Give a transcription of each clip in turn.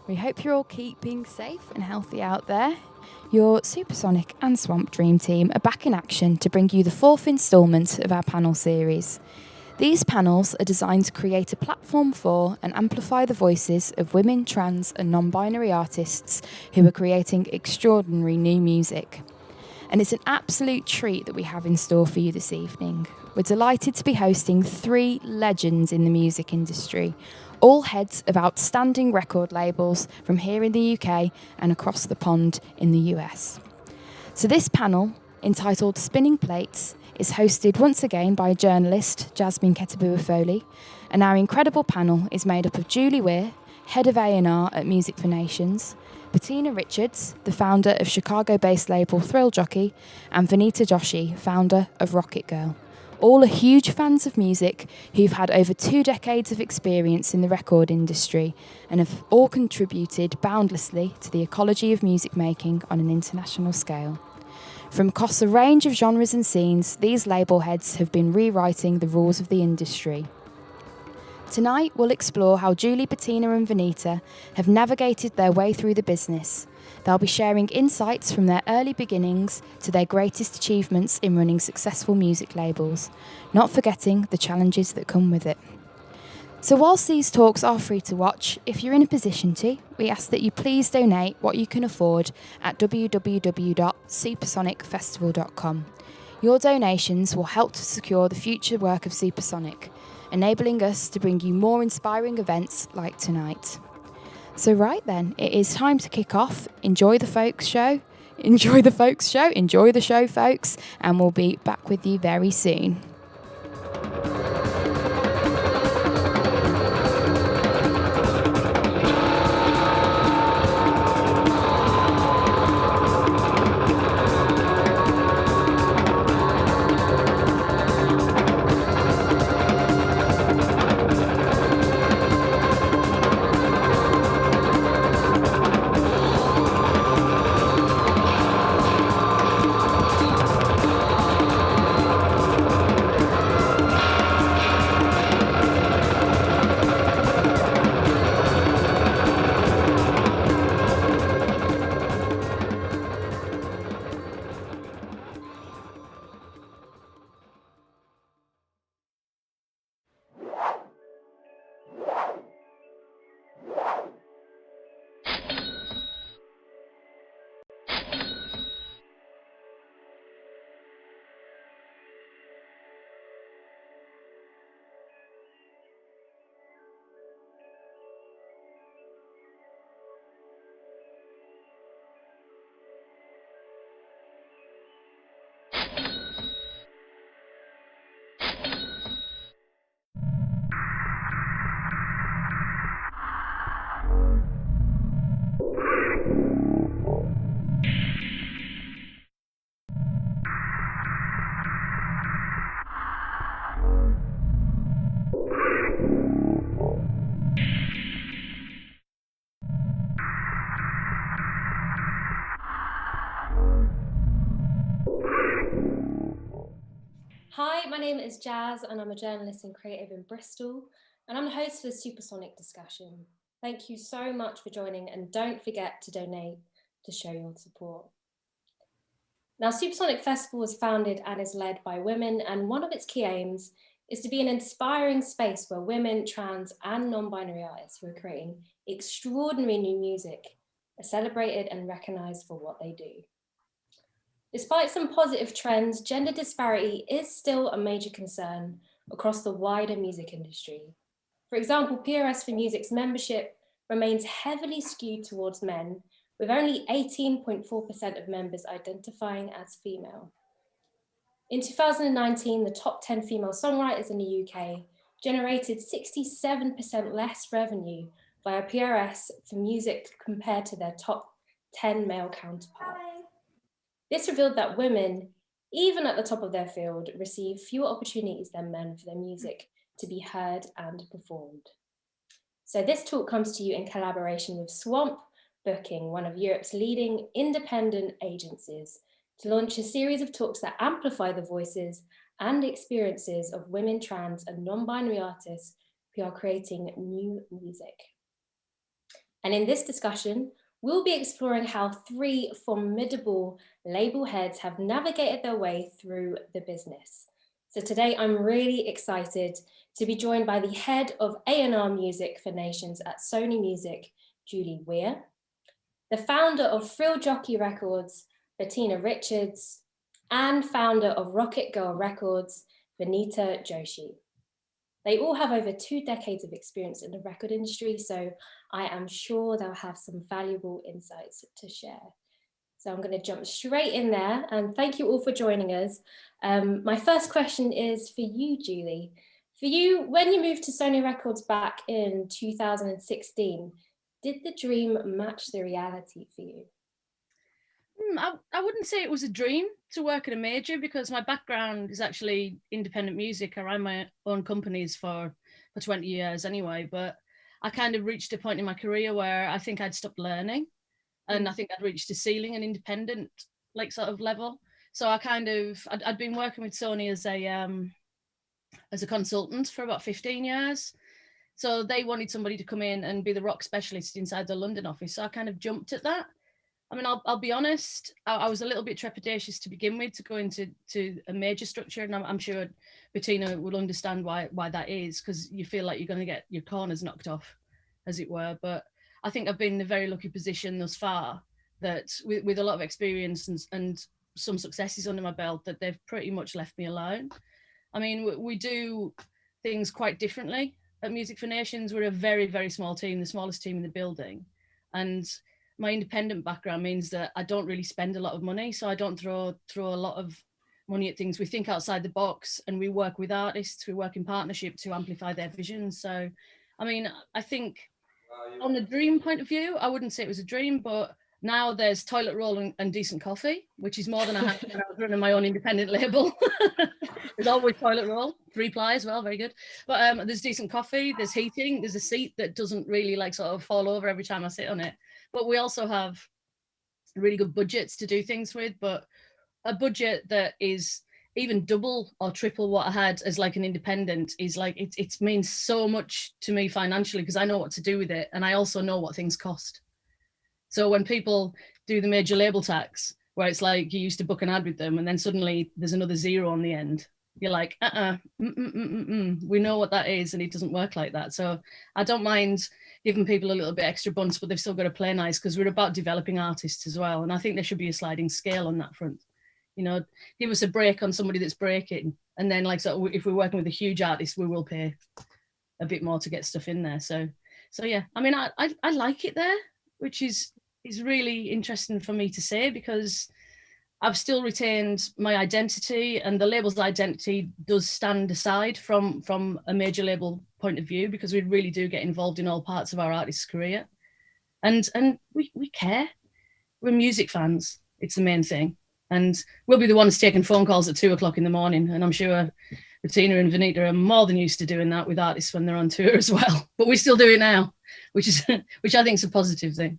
We hope you're all keeping safe and healthy out there. Your Supersonic and Swamp Dream team are back in action to bring you the fourth instalment of our panel series. These panels are designed to create a platform for and amplify the voices of women, trans and non-binary artists who are creating extraordinary new music. And it's an absolute treat that we have in store for you this evening. We're delighted to be hosting three legends in the music industry, all heads of outstanding record labels from here in the UK and across the pond in the US. So this panel, entitled Spinning Plates, is hosted once again by journalist Jasmine Ketibuah-Foley, and our incredible panel is made up of Julie Weir, head of A&R at Music For Nations, Bettina Richards, the founder of Chicago-based label Thrill Jockey, and Vinita Joshi, founder of Rocket Girl. All are huge fans of music who've had over 2 decades of experience in the record industry and have all contributed boundlessly to the ecology of music making on an international scale. From across a range of genres and scenes, these label heads have been rewriting the rules of the industry. Tonight, we'll explore how Julie, Bettina and Vinita have navigated their way through the business. They'll be sharing insights from their early beginnings to their greatest achievements in running successful music labels, not forgetting the challenges that come with it. So whilst these talks are free to watch, if you're in a position to, we ask that you please donate what you can afford at www.supersonicfestival.com. Your donations will help to secure the future work of Supersonic, enabling us to bring you more inspiring events like tonight. So right then, it is time to kick off. Enjoy the show, folks, and we'll be back with you very soon. Hi, my name is Jazz and I'm a journalist and creative in Bristol, and I'm the host for the Supersonic discussion. Thank you so much for joining, and don't forget to donate to show your support. Now, Supersonic Festival was founded and is led by women, and one of its key aims is to be an inspiring space where women, trans and non-binary artists who are creating extraordinary new music are celebrated and recognised for what they do. Despite some positive trends, gender disparity is still a major concern across the wider music industry. For example, PRS for Music's membership remains heavily skewed towards men, with only 18.4% of members identifying as female. In 2019, the top 10 female songwriters in the UK generated 67% less revenue via PRS for Music compared to their top 10 male counterparts. This revealed that women, even at the top of their field, receive fewer opportunities than men for their music to be heard and performed. So this talk comes to you in collaboration with Swamp Booking, one of Europe's leading independent agencies, to launch a series of talks that amplify the voices and experiences of women, trans and non-binary artists who are creating new music. And in this discussion, we'll be exploring how three formidable label heads have navigated their way through the business. So today I'm really excited to be joined by the head of A&R Music For Nations at Sony Music, Julie Weir, the founder of Frill Jockey Records, Bettina Richards, and founder of Rocket Girl Records, Vinita Joshi. They all have over 2 decades of experience in the record industry, so I am sure they'll have some valuable insights to share. So I'm going to jump straight in there, and thank you all for joining us. My first question is for you, Julie. For you, when you moved to Sony Records back in 2016, did the dream match the reality for you? I wouldn't say it was a dream to work at a major, because my background is actually independent music. I ran my own companies for 20 years anyway, but I kind of reached a point in my career where I think I'd stopped learning, and I think I'd reached a ceiling, an independent like sort of level. So I'd been working with Sony as a consultant for about 15 years. So they wanted somebody to come in and be the rock specialist inside the London office. So I kind of jumped at that. I mean, I'll be honest, I was a little bit trepidatious to begin with to go into a major structure. And I'm sure Bettina will understand why that is, because you feel like you're going to get your corners knocked off, as it were. But I think I've been in a very lucky position thus far that with a lot of experience and some successes under my belt, that they've pretty much left me alone. I mean, we do things quite differently at Music for Nations. We're a very, very small team, the smallest team in the building. And my independent background means that I don't really spend a lot of money. So I don't throw a lot of money at things. We think outside the box, and we work with artists. We work in partnership to amplify their vision. So, I mean, I think on the dream point of view, I wouldn't say it was a dream, but now there's toilet roll and decent coffee, which is more than I had when I was running my own independent label. There's always toilet roll, 3-ply as well, very good. But there's decent coffee, there's heating, there's a seat that doesn't really like sort of fall over every time I sit on it. But we also have really good budgets to do things with, but a budget that is even double or triple what I had as like an independent is like, it means so much to me financially, because I know what to do with it. And I also know what things cost. So when people do the major label tax, where it's like you used to book an ad with them and then suddenly there's another zero on the end, you're like, we know what that is, and it doesn't work like that. So I don't mind giving people a little bit extra bunts, but they've still got to play nice, because we're about developing artists as well. And I think there should be a sliding scale on that front. You know, give us a break on somebody that's breaking. And then like, so if we're working with a huge artist, we will pay a bit more to get stuff in there. So yeah, I mean, I like it there, which is really interesting for me to say, because I've still retained my identity, and the label's identity does stand aside from a major label point of view, because we really do get involved in all parts of our artist's career. And we care. We're music fans. It's the main thing. And we'll be the ones taking phone calls at 2 o'clock in the morning. And I'm sure Bettina and Vinita are more than used to doing that with artists when they're on tour as well. But we still do it now, which I think is a positive thing.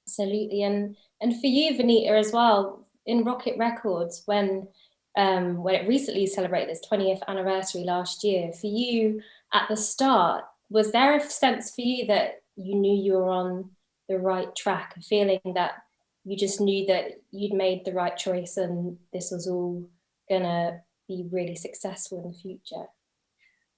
Absolutely. And for you, Vinita, as well, in Rocket Records, when it recently celebrated its 20th anniversary last year, for you at the start, was there a sense for you that you knew you were on the right track, a feeling that you just knew that you'd made the right choice and this was all gonna be really successful in the future?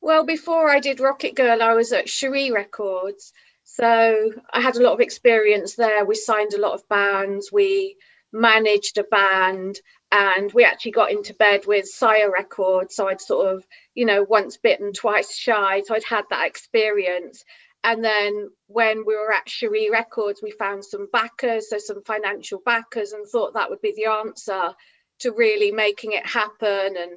Well, before I did Rocket Girl, I was at Cherie Records. So I had a lot of experience there. We signed a lot of bands, we managed a band, and we actually got into bed with Sire Records. So I'd sort of, once bitten, twice shy. So I'd had that experience. And then when we were at Cherie Records, we found some backers, so some financial backers, and thought that would be the answer to really making it happen and,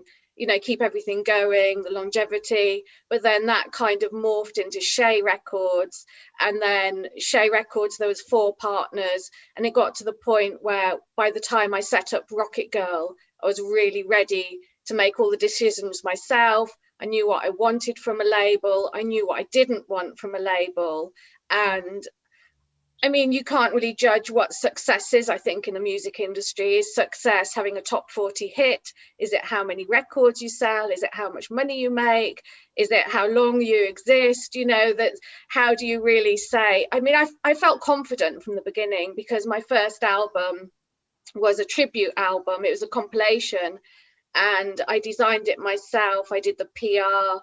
keep everything going, the longevity. But then that kind of morphed into Shea Records. And then Shea Records, there was 4 partners. And it got to the point where by the time I set up Rocket Girl, I was really ready to make all the decisions myself. I knew what I wanted from a label. I knew what I didn't want from a label. And I mean, you can't really judge what success is, I think, in the music industry. Is success having a top 40 hit? Is it how many records you sell? Is it how much money you make? Is it how long you exist? You know, that how do you really say? I mean, I felt confident from the beginning because my first album was a tribute album. It was a compilation and I designed it myself. I did the PR.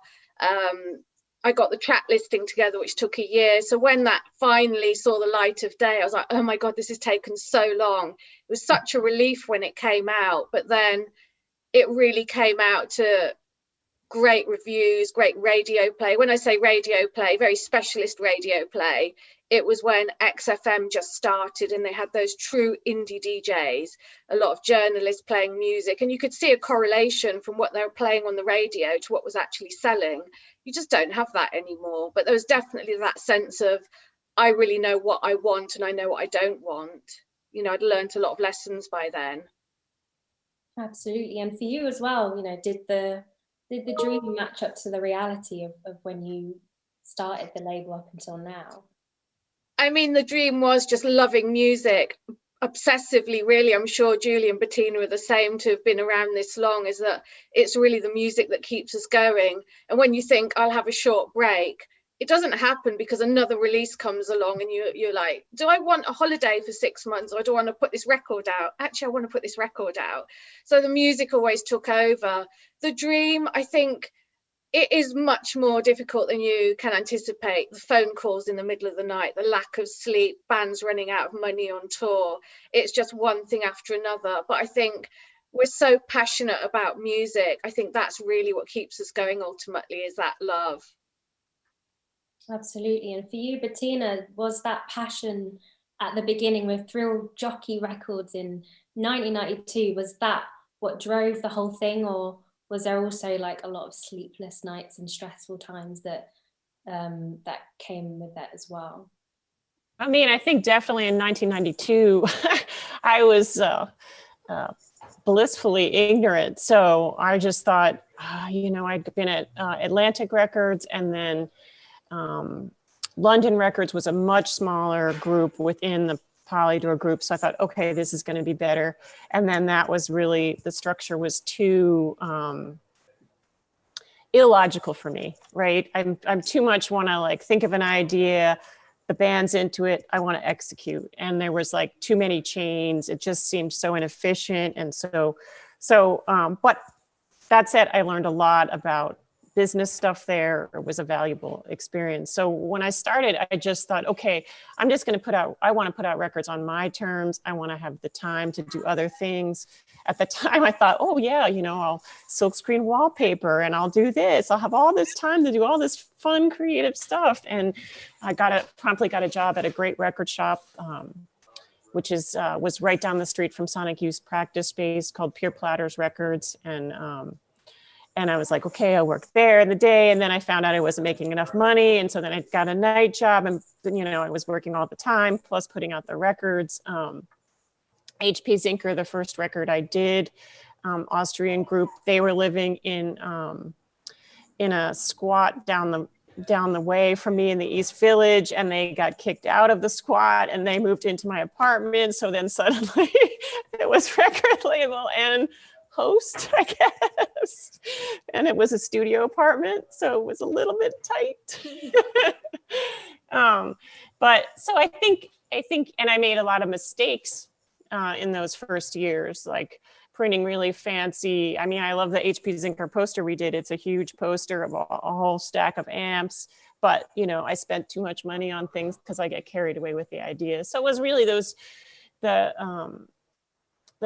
I got the track listing together, which took a year. So when that finally saw the light of day, I was like, oh my God, this has taken so long. It was such a relief when it came out, but then it really came out to great reviews, great radio play. When I say radio play, very specialist radio play, it was when XFM just started and they had those true indie DJs, a lot of journalists playing music, and you could see a correlation from what they were playing on the radio to what was actually selling. You just don't have that anymore. But there was definitely that sense of, I really know what I want and I know what I don't want. You know, I'd learned a lot of lessons by then. Absolutely. And for you as well, you know, did the dream match up to the reality of when you started the label up until now? I mean, the dream was just loving music obsessively, really. I'm sure Julie and Bettina are the same, to have been around this long, is that it's really the music that keeps us going. And when you think I'll have a short break, it doesn't happen because another release comes along and you're like, do I want a holiday for 6 months or do I want to put this record out? Actually, I want to put this record out. So the music always took over. The dream, I think, it is much more difficult than you can anticipate. The phone calls in the middle of the night, the lack of sleep, bands running out of money on tour. It's just one thing after another. But I think we're so passionate about music. I think that's really what keeps us going ultimately, is that love. Absolutely. And for you, Bettina, was that passion at the beginning with Thrill Jockey Records in 1992, was that what drove the whole thing, or was there also like a lot of sleepless nights and stressful times that that came with that as well? I mean, I think definitely in 1992, I was blissfully ignorant. So I just thought, you know, I'd been at Atlantic Records, and then London Records was a much smaller group within the Polydor group. So I thought, okay, this is going to be better. And then that was really, the structure was too illogical for me, right? I'm too much want to like think of an idea, the band's into it, I want to execute. And there was like too many chains. It just seemed so inefficient. And but that said, I learned a lot about business stuff there. It was a valuable experience. So when I started, I just thought, okay, I'm just going to I want to put out records on my terms. I want to have the time to do other things. At the time I thought, oh yeah, you know, I'll silkscreen wallpaper and I'll do this. I'll have all this time to do all this fun, creative stuff. And I promptly got a job at a great record shop, which was right down the street from Sonic Youth's practice space, called Pure Platters Records. And I was like, okay, I'll work there in the day. And then I found out I wasn't making enough money. And so then I got a night job, and, you know, I was working all the time, plus putting out the records. HP Zinker, the first record I did, Austrian group, they were living in a squat down the way from me in the East Village, and they got kicked out of the squat and they moved into my apartment. So then suddenly it was record label and host, I guess. And it was a studio apartment, so it was a little bit tight. But so I think, and I made a lot of mistakes in those first years, like printing really fancy. I mean, I love the HP Zinker poster we did. It's a huge poster of a whole stack of amps, but you know, I spent too much money on things because I get carried away with the idea. So it was really the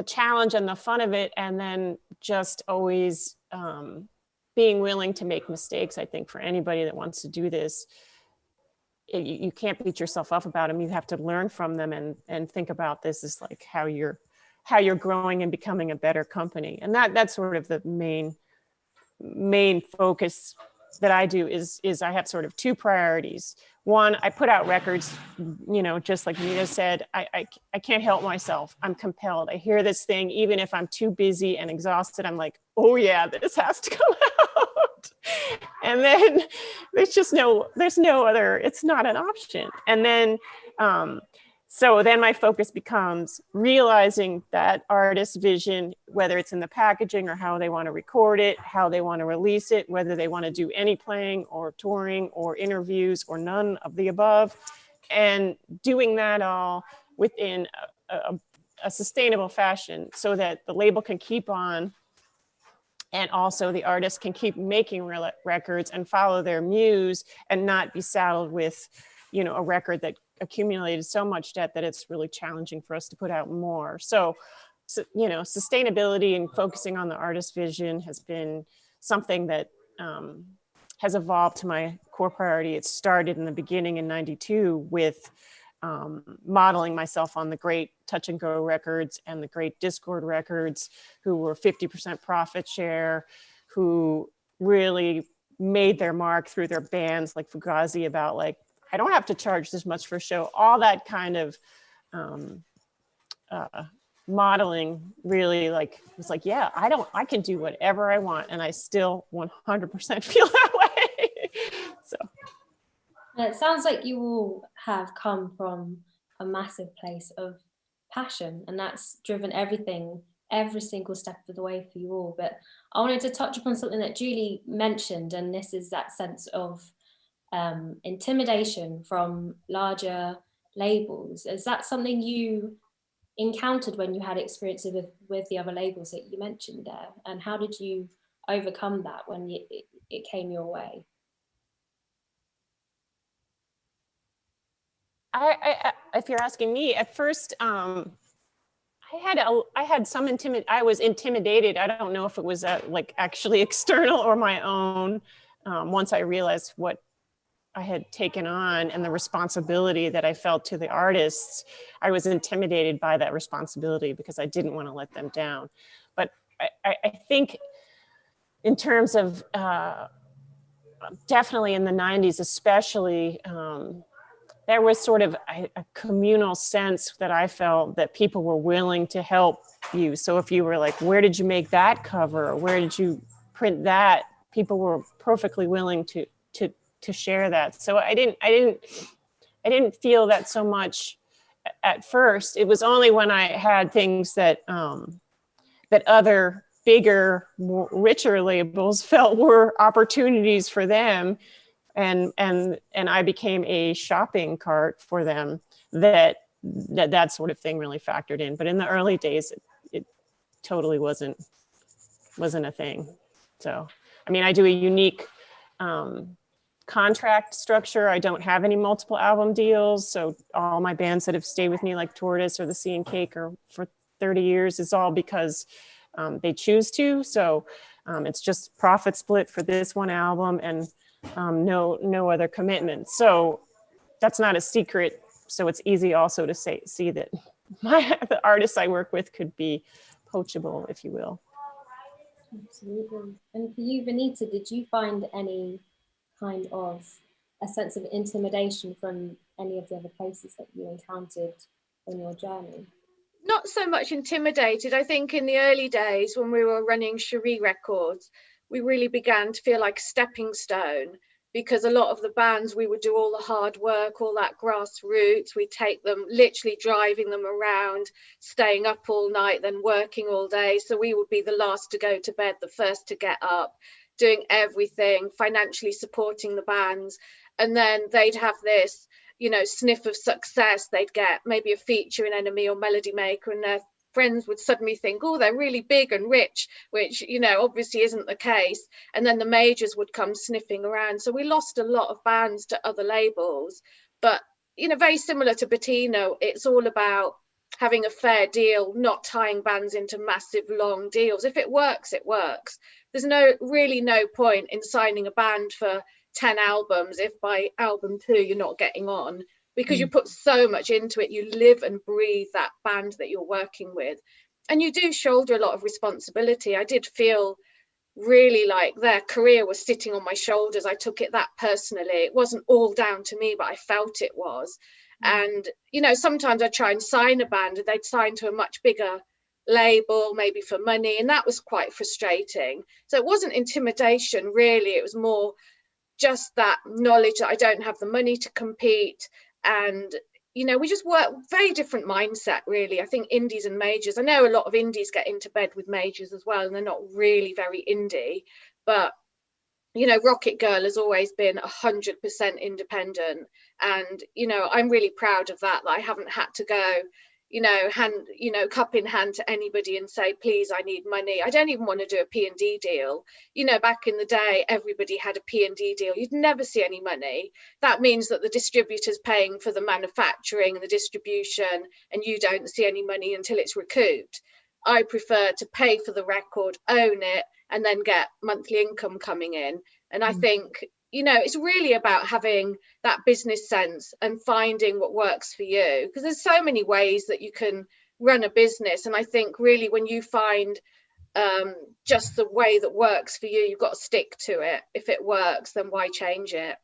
challenge and the fun of it, and then just always being willing to make mistakes. I think for anybody that wants to do this, you can't beat yourself up about them. You have to learn from them and think about this as like how you're growing and becoming a better company. And that's sort of the main focus that I do is I have sort of two priorities. One, I put out records, you know, just like Nita said, I can't help myself. I'm compelled. I hear this thing, even if I'm too busy and exhausted, I'm like, oh yeah, this has to come out. And then there's no other, it's not an option. And then So then my focus becomes realizing that artist's vision, whether it's in the packaging or how they want to record it, how they want to release it, whether they want to do any playing or touring or interviews or none of the above, and doing that all within a sustainable fashion so that the label can keep on, and also the artist can keep making records and follow their muse and not be saddled with, you know, a record that accumulated so much debt that it's really challenging for us to put out more. So you know, sustainability and focusing on the artist's vision has been something that has evolved to my core priority. It started in the beginning in '92 with modeling myself on the great Touch and Go records and the great Discord records, who were 50% profit share, who really made their mark through their bands like Fugazi about like, I don't have to charge this much for a show. All that kind of modeling really like was like, yeah, I can do whatever I want, and I still 100% feel that way. So it sounds like you all have come from a massive place of passion, and that's driven everything, every single step of the way for you all. But I wanted to touch upon something that Julie mentioned, and this is that sense of intimidation from larger labels. Is that something you encountered when you had experiences with the other labels that you mentioned there? And how did you overcome that when it came your way? If you're asking me, at first, I was intimidated. I don't know if it was like actually external or my own. Once I realized what I had taken on and the responsibility that I felt to the artists, I was intimidated by that responsibility because I didn't want to let them down. But I think in terms of definitely in the 90s, especially, there was sort of a communal sense that I felt that people were willing to help you. So if you were like, where did you make that cover? Or where did you print that? People were perfectly willing to share that. So I didn't feel that so much at first. It was only when I had things that that other bigger, more richer labels felt were opportunities for them, and I became a shopping cart for them, that sort of thing really factored in. But in the early days, it totally wasn't a thing. So I mean, I do a unique contract structure. I don't have any multiple album deals. So all my bands that have stayed with me, like Tortoise or the Sea and Cake, or for 30 years, is all because they choose to. So it's just profit split for this one album, and no other commitment. So that's not a secret. So it's easy also to see that the artists I work with could be poachable, if you will. Absolutely. And for you, Vinita, did you find any kind of a sense of intimidation from any of the other places that you encountered on your journey? Not so much intimidated. I think in the early days when we were running Cherie Records, we really began to feel like a stepping stone, because a lot of the bands, we would do all the hard work, all that grassroots. We'd take them, literally driving them around, staying up all night, then working all day. So we would be the last to go to bed, the first to get up, doing everything, financially supporting the bands. And then they'd have this, you know, sniff of success. They'd get maybe a feature in Enemy or Melody Maker, and their friends would suddenly think, oh, they're really big and rich, which, you know, obviously isn't the case. And then the majors would come sniffing around. So we lost a lot of bands to other labels. But, you know, very similar to Bettina, it's all about having a fair deal, not tying bands into massive long deals. If it works, it works. There's really no point in signing a band for 10 albums if by album 2 you're not getting on, because you put so much into it. You live and breathe that band that you're working with, and you do shoulder a lot of responsibility. I did feel really like their career was sitting on my shoulders. I took it that personally. It wasn't all down to me, but I felt it was. And, you know, sometimes I try and sign a band and they'd sign to a much bigger label, maybe for money, and that was quite frustrating. So it wasn't intimidation, really. It was more just that knowledge that I don't have the money to compete, and you know, we just work very different mindset, really. I think indies and majors, I know a lot of indies get into bed with majors as well, and they're not really very indie, but you know, Rocket Girl has always been 100% independent, and you know, I'm really proud of that I haven't had to go, you know, cup in hand to anybody and say, please, I need money. I don't even want to do a P&D deal. You know, back in the day, everybody had a P&D deal. You'd never see any money. That means that the distributor's paying for the manufacturing and the distribution, and you don't see any money until it's recouped. I prefer to pay for the record, own it, and then get monthly income coming in. And I think, you know, it's really about having that business sense and finding what works for you, because there's so many ways that you can run a business. And I think really when you find just the way that works for you, you've got to stick to it. If it works, then why change it?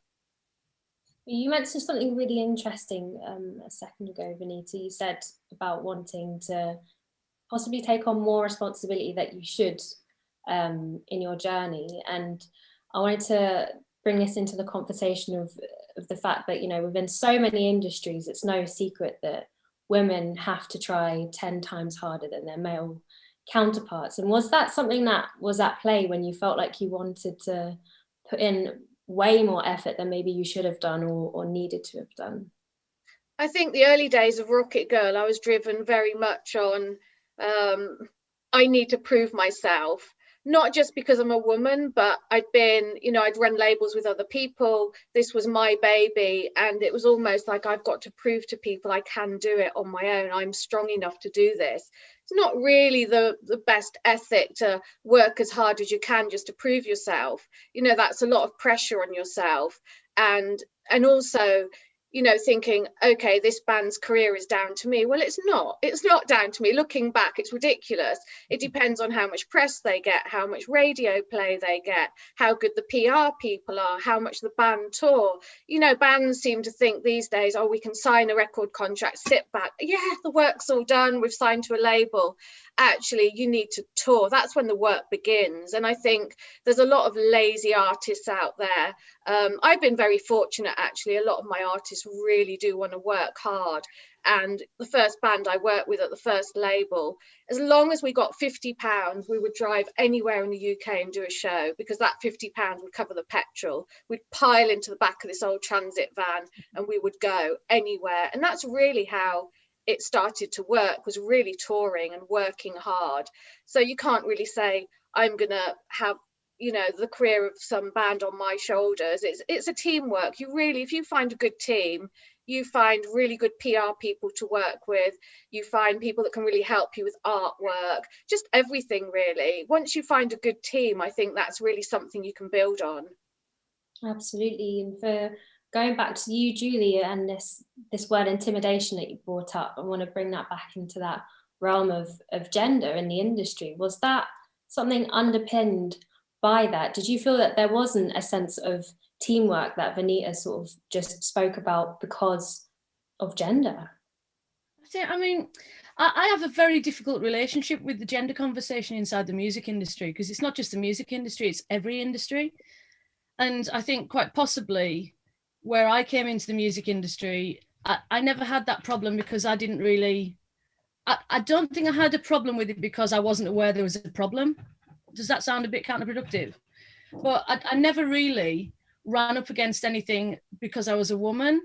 You mentioned something really interesting a second ago, Vinita. You said about wanting to possibly take on more responsibility that you should in your journey. And I wanted to bring this into the conversation of the fact that, you know, within so many industries, it's no secret that women have to try 10 times harder than their male counterparts. And was that something that was at play when you felt like you wanted to put in way more effort than maybe you should have done or needed to have done? I think the early days of Rocket Girl, I was driven very much on I need to prove myself, not just because I'm a woman, but I'd been, you know, I'd run labels with other people. This was my baby, and it was almost like I've got to prove to people I can do it on my own. I'm strong enough to do this. It's not really the best ethic to work as hard as you can just to prove yourself. You know, that's a lot of pressure on yourself, and also, you know, thinking, okay, this band's career is down to me. Well, it's not down to me. Looking back, it's ridiculous. It depends on how much press they get, how much radio play they get, how good the PR people are, how much the band tour. You know, bands seem to think these days, oh, we can sign a record contract, sit back. Yeah, the work's all done. We've signed to a label. Actually, you need to tour. That's when the work begins. And I think there's a lot of lazy artists out there. I've been very fortunate, actually. A lot of my artists really do want to work hard. And the first band I worked with at the first label, as long as we got £50, we would drive anywhere in the UK and do a show, because that £50 would cover the petrol. We'd pile into the back of this old transit van and we would go anywhere. And that's really how it started to work, was really touring and working hard. So you can't really say I'm gonna have, you know, the career of some band on my shoulders. It's a teamwork. You really, if you find a good team, you find really good PR people to work with, you find people that can really help you with artwork, just everything really. Once you find a good team, I think that's really something you can build on. Absolutely. And for going back to you, Julie, and this word intimidation that you brought up, I want to bring that back into that realm of gender in the industry. Was that something underpinned by that? Did you feel that there wasn't a sense of teamwork that Vinita sort of just spoke about because of gender? I mean, I have a very difficult relationship with the gender conversation inside the music industry, because it's not just the music industry, it's every industry. And I think quite possibly where I came into the music industry, I never had that problem, because I didn't really, I don't think I had a problem with it because I wasn't aware there was a problem. Does that sound a bit counterproductive? But I never really ran up against anything because I was a woman.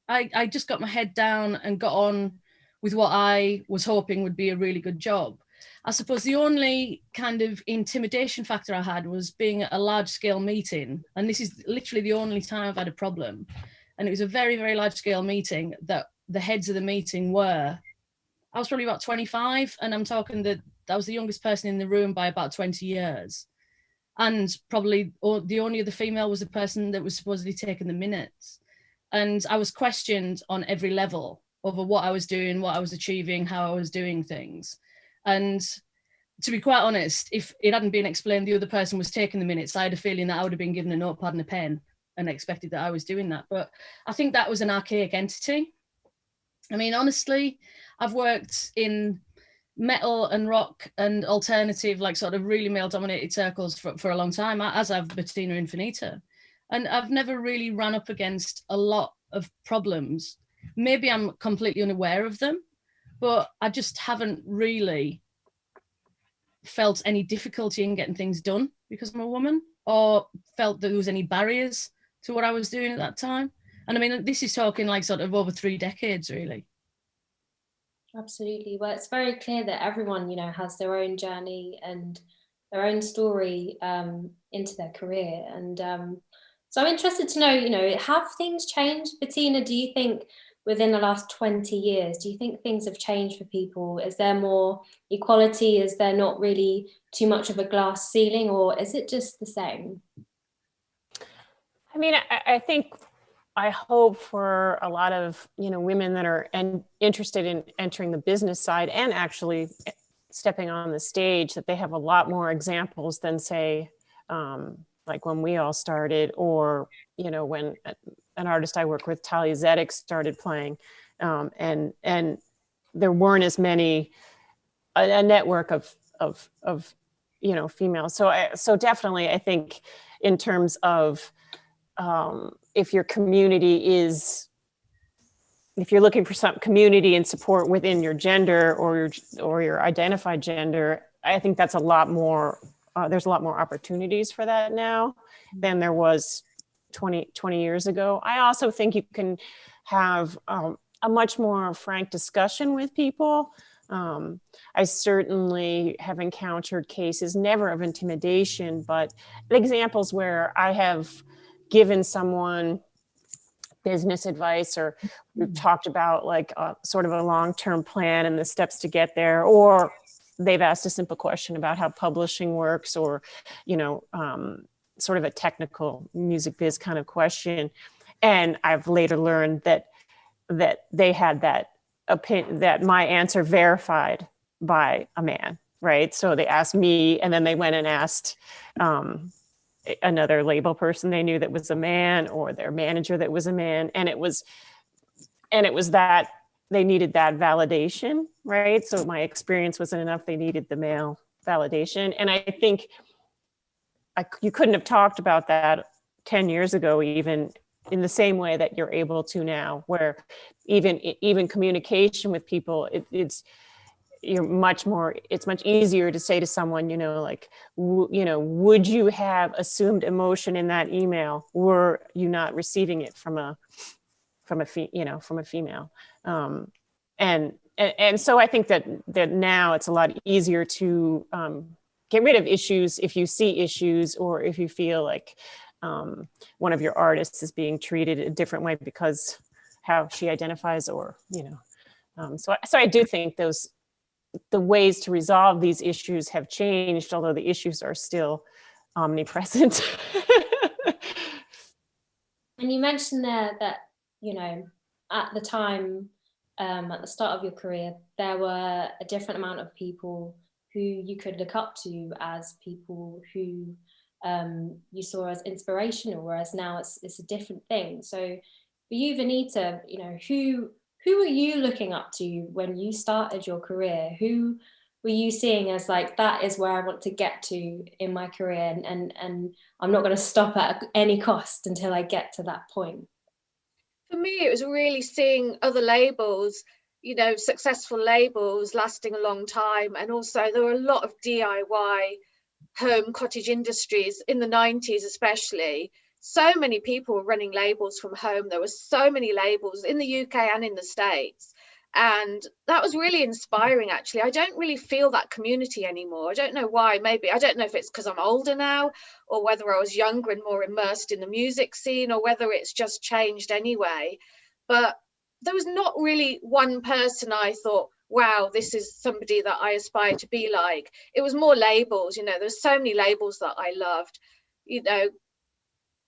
I just got my head down and got on with what I was hoping would be a really good job. I suppose the only kind of intimidation factor I had was being at a large scale meeting. And this is literally the only time I've had a problem. And it was a very, very large scale meeting that the heads of the meeting were, I was probably about 25, and I'm talking that I was the youngest person in the room by about 20 years. And probably the only other female was the person that was supposedly taking the minutes. And I was questioned on every level over what I was doing, what I was achieving, how I was doing things. And to be quite honest, if it hadn't been explained the other person was taking the minutes, I had a feeling that I would have been given a notepad and a pen and expected that I was doing that. But I think that was an archaic entity. I mean, honestly, I've worked in metal and rock and alternative, like sort of really male dominated circles for a long time, as have Bettina and Vinita. And I've never really run up against a lot of problems maybe I'm completely unaware of them, but I just haven't really felt any difficulty in getting things done because I'm a woman, or felt that there was any barriers to what I was doing at that time. And I mean, this is talking like sort of over 3 decades, really. Absolutely. Well, it's very clear that everyone, you know, has their own journey and their own story into their career. And so I'm interested to know, you know, have things changed? Bettina, do you think within the last 20 years, do you think things have changed for people? Is there more equality? Is there not really too much of a glass ceiling, or is it just the same? I mean, I hope for a lot of, you know, women that are interested in entering the business side and actually stepping on the stage, that they have a lot more examples than, say, like when we all started, or, you know, when an artist I work with, Talia Zedek, started playing, and there weren't as many, a network of you know, females. So definitely, I think in terms of if your community is, if you're looking for some community and support within your gender or your identified gender, I think that's a lot more, there's a lot more opportunities for that now than there was 20 years ago. I also think you can have a much more frank discussion with people. I certainly have encountered cases, never of intimidation, but examples where I have given someone business advice, or we've talked about like sort of a long-term plan and the steps to get there, or they've asked a simple question about how publishing works, or, you know, sort of a technical music biz kind of question. And I've later learned that they had that opinion, that my answer verified by a man, right? So they asked me, and then they went and asked another label person they knew that was a man, or their manager that was a man. And it was that they needed that validation, right? So my experience wasn't enough. They needed the male validation. And I think you couldn't have talked about that 10 years ago, even in the same way that you're able to now, where even communication with people, it's much easier to say to someone, you know, like, you know, would you have assumed emotion in that email were you not receiving it from a female? And so I think that now it's a lot easier to get rid of issues if you see issues, or if you feel like one of your artists is being treated a different way because how she identifies, or, you know. So I do think the ways to resolve these issues have changed, although the issues are still omnipresent. And you mentioned there that, you know, at the time, at the start of your career, there were a different amount of people who you could look up to as people who you saw as inspirational, whereas now it's a different thing. So for you, Vinita, you know, who were you looking up to when you started your career? Who were you seeing as like, that is where I want to get to in my career, and I'm not going to stop at any cost until I get to that point? For me, it was really seeing other labels, you know, successful labels lasting a long time. And also there were a lot of DIY home cottage industries in the 90s, especially. So many people were running labels from home. There were so many labels in the UK and in the States. And that was really inspiring, actually. I don't really feel that community anymore. I don't know why. Maybe, I don't know if it's because I'm older now, or whether I was younger and more immersed in the music scene, or whether it's just changed anyway. But there was not really one person I thought, wow, this is somebody that I aspire to be like. It was more labels, you know, there's so many labels that I loved. You know,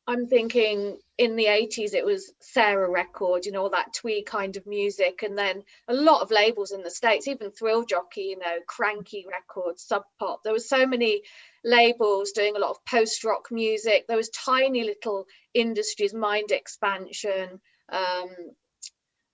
I'm thinking in the 80s, it was Sarah Records, you know, all that twee kind of music. And then a lot of labels in the States, even Thrill Jockey, you know, Cranky Records, Sub Pop. There were so many labels doing a lot of post-rock music. There was tiny little industries, Mind Expansion,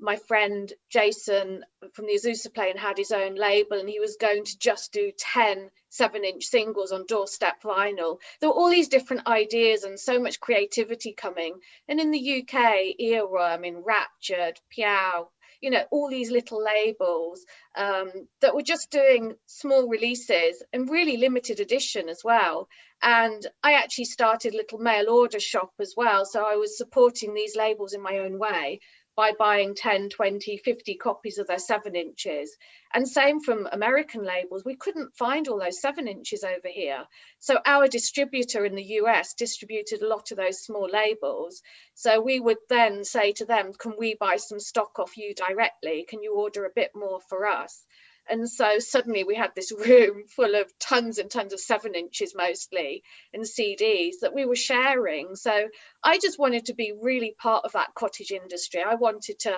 my friend Jason from the Azusa Plane had his own label, and he was going to just do 10 7-inch singles on doorstep vinyl. There were all these different ideas and so much creativity coming. And in the UK, Earworm, Enraptured, Piao, you know, all these little labels that were just doing small releases and really limited edition as well. And I actually started a little mail order shop as well. So I was supporting these labels in my own way by buying 10, 20, 50 copies of their 7-inches. And same from American labels, we couldn't find all those 7-inches over here. So our distributor in the US distributed a lot of those small labels. So we would then say to them, can we buy some stock off you directly? Can you order a bit more for us? And so suddenly we had this room full of tons and tons of 7-inches mostly and CDs that we were sharing. So I just wanted to be really part of that cottage industry. I wanted to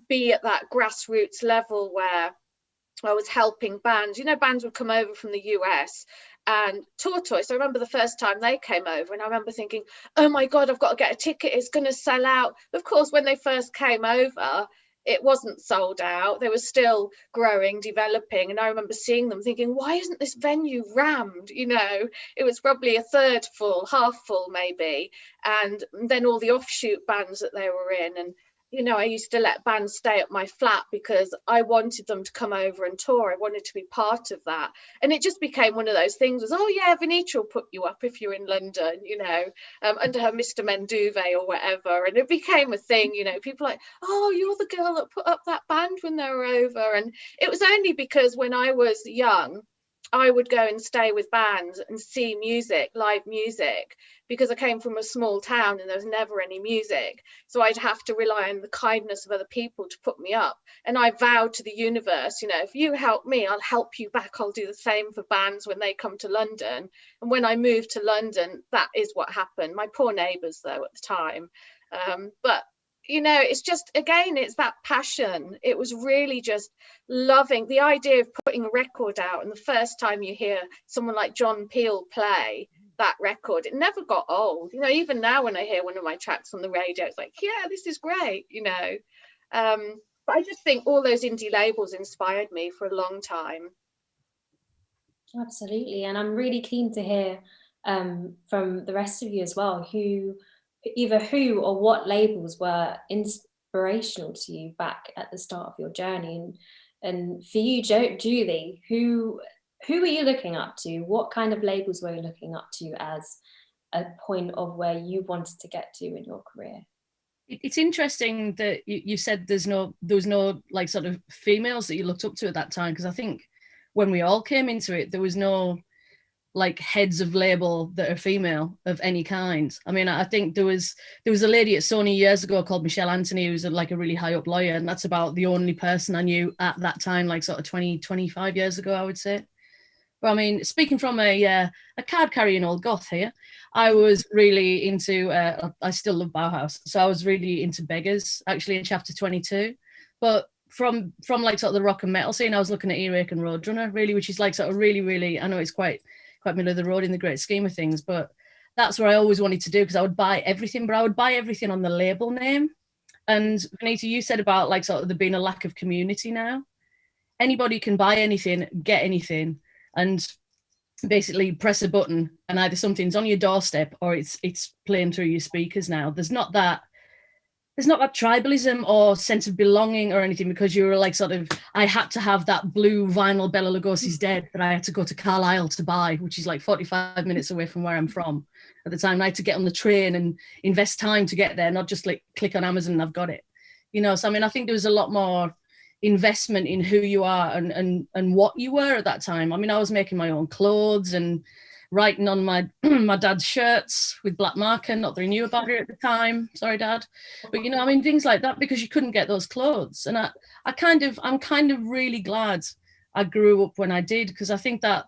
be at that grassroots level where I was helping bands. You know, bands would come over from the US and Tortoise. I remember the first time they came over and I remember thinking, oh my God, I've got to get a ticket. It's going to sell out. Of course, when they first came over, it wasn't sold out. They were still growing, developing. And I remember seeing them thinking, why isn't this venue rammed? You know, it was probably a third full, half full maybe. And then all the offshoot bands that they were in. And, you know, I used to let bands stay at my flat because I wanted them to come over and tour. I wanted to be part of that. And it just became one of those things was, oh yeah, Vinita will put you up if you're in London, you know, under her Mr. Menduve or whatever. And it became a thing, you know, people like, oh, you're the girl that put up that band when they were over. And it was only because when I was young, I would go and stay with bands and see music, live music, because I came from a small town and there was never any music. So I'd have to rely on the kindness of other people to put me up. And I vowed to the universe, you know, if you help me, I'll help you back. I'll do the same for bands when they come to London. And when I moved to London, that is what happened. My poor neighbours, though, at the time. But you know, it's just, again, it's that passion. It was really just loving the idea of putting a record out. And the first time you hear someone like John Peel play that record, it never got old. You know, even now when I hear one of my tracks on the radio, it's like, yeah, this is great, you know. But I just think all those indie labels inspired me for a long time. Absolutely. And I'm really keen to hear from the rest of you as well, either who or what labels were inspirational to you back at the start of your journey. And for you, Julie, who are you looking up to? What kind of labels were you looking up to as a point of where you wanted to get to in your career? It's interesting that you said there was no like sort of females that you looked up to at that time, because I think when we all came into it, there was no like heads of label that are female of any kind. I mean, I think there was a lady at Sony years ago called Michelle Anthony, who was like a really high up lawyer, and that's about the only person I knew at that time, like sort of 25 years ago, I would say. But I mean, speaking from a card carrying old goth here, I was really into, I still love Bauhaus, so I was really into Beggars, actually, in Chapter 22. But from like sort of the rock and metal scene, I was looking at Earache and Roadrunner, really, which is like sort of really, really, I know it's quite middle of the road in the great scheme of things, but that's what I always wanted to do, because I would buy everything, but I would buy everything on the label name. And Vinita, you said about like sort of there being a lack of community now. Anybody can buy anything, get anything, and basically press a button and either something's on your doorstep or it's playing through your speakers now. There's not that tribalism or sense of belonging or anything, because you were like sort of, I had to have that blue vinyl Bela Lugosi's Dead that I had to go to Carlisle to buy, which is like 45 minutes away from where I'm from at the time. I had to get on the train and invest time to get there, not just like click on Amazon and I've got it. You know, so I mean, I think there was a lot more investment in who you are and what you were at that time. I mean, I was making my own clothes and writing on my my dad's shirts with black marker, not that he knew about it at the time, sorry Dad, but you know, I mean, things like that, because you couldn't get those clothes. And I'm kind of really glad I grew up when I did, because I think that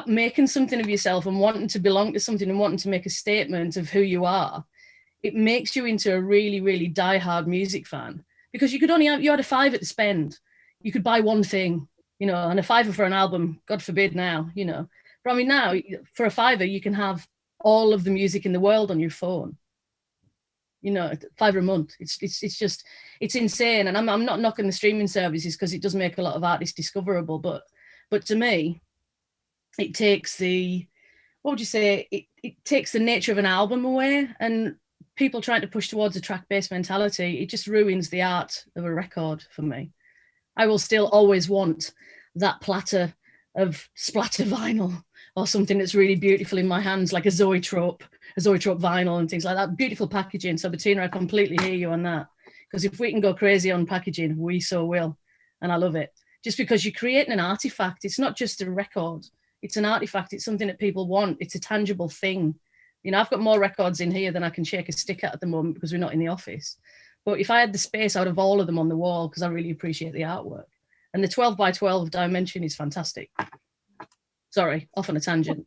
making something of yourself and wanting to belong to something and wanting to make a statement of who you are, it makes you into a really, really diehard music fan, because you had a £5 to spend, you could buy one thing, you know, and a £5 for an album, God forbid now, you know. But I mean, now for a £5 you can have all of the music in the world on your phone. you know, $5 a month. It's insane. And I'm not knocking the streaming services because it does make a lot of artists discoverable, but to me, it takes the, what would you say? It takes the nature of an album away, and people trying to push towards a track-based mentality, it just ruins the art of a record for me. I will still always want that platter of splatter vinyl or something that's really beautiful in my hands, like a Zoetrope vinyl and things like that. Beautiful packaging. So Bettina, I completely hear you on that. Because if we can go crazy on packaging, we so will. And I love it. Just because you're creating an artifact, it's not just a record. It's an artifact. It's something that people want. It's a tangible thing. You know, I've got more records in here than I can shake a stick at the moment because we're not in the office. But if I had the space out of all of them on the wall, because I really appreciate the artwork. And the 12 by 12 dimension is fantastic. Sorry, off on a tangent.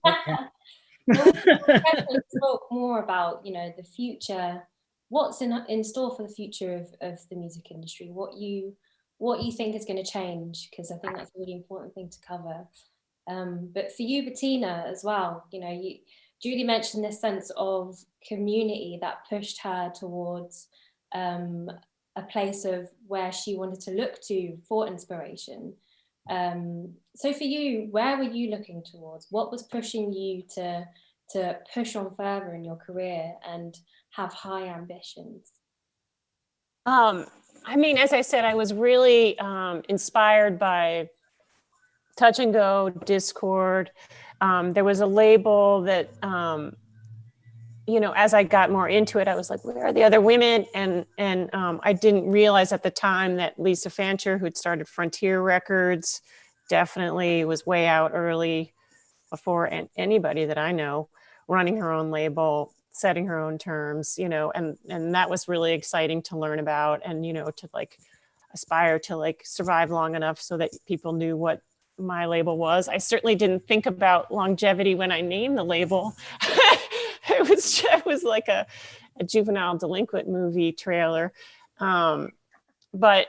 We'll definitely talk more about, you know, the future, what's in store for the future of the music industry, what you think is going to change, because I think that's a really important thing to cover. But for you, Bettina, as well, you know, Julie mentioned this sense of community that pushed her towards a place of where she wanted to look to for inspiration. So for you, where were you looking towards? What was pushing you to push on further in your career and have high ambitions? I mean, as I said, I was really inspired by Touch and Go, Discord. There was a label that, you know, as I got more into it, I was like, where are the other women? And I didn't realize at the time that Lisa Fancher, who'd started Frontier Records, definitely was way out early before anybody that I know, running her own label, setting her own terms, you know, and that was really exciting to learn about, and, you know, to like aspire to like survive long enough so that people knew what my label was. I certainly didn't think about longevity when I named the label. It was like a juvenile delinquent movie trailer. But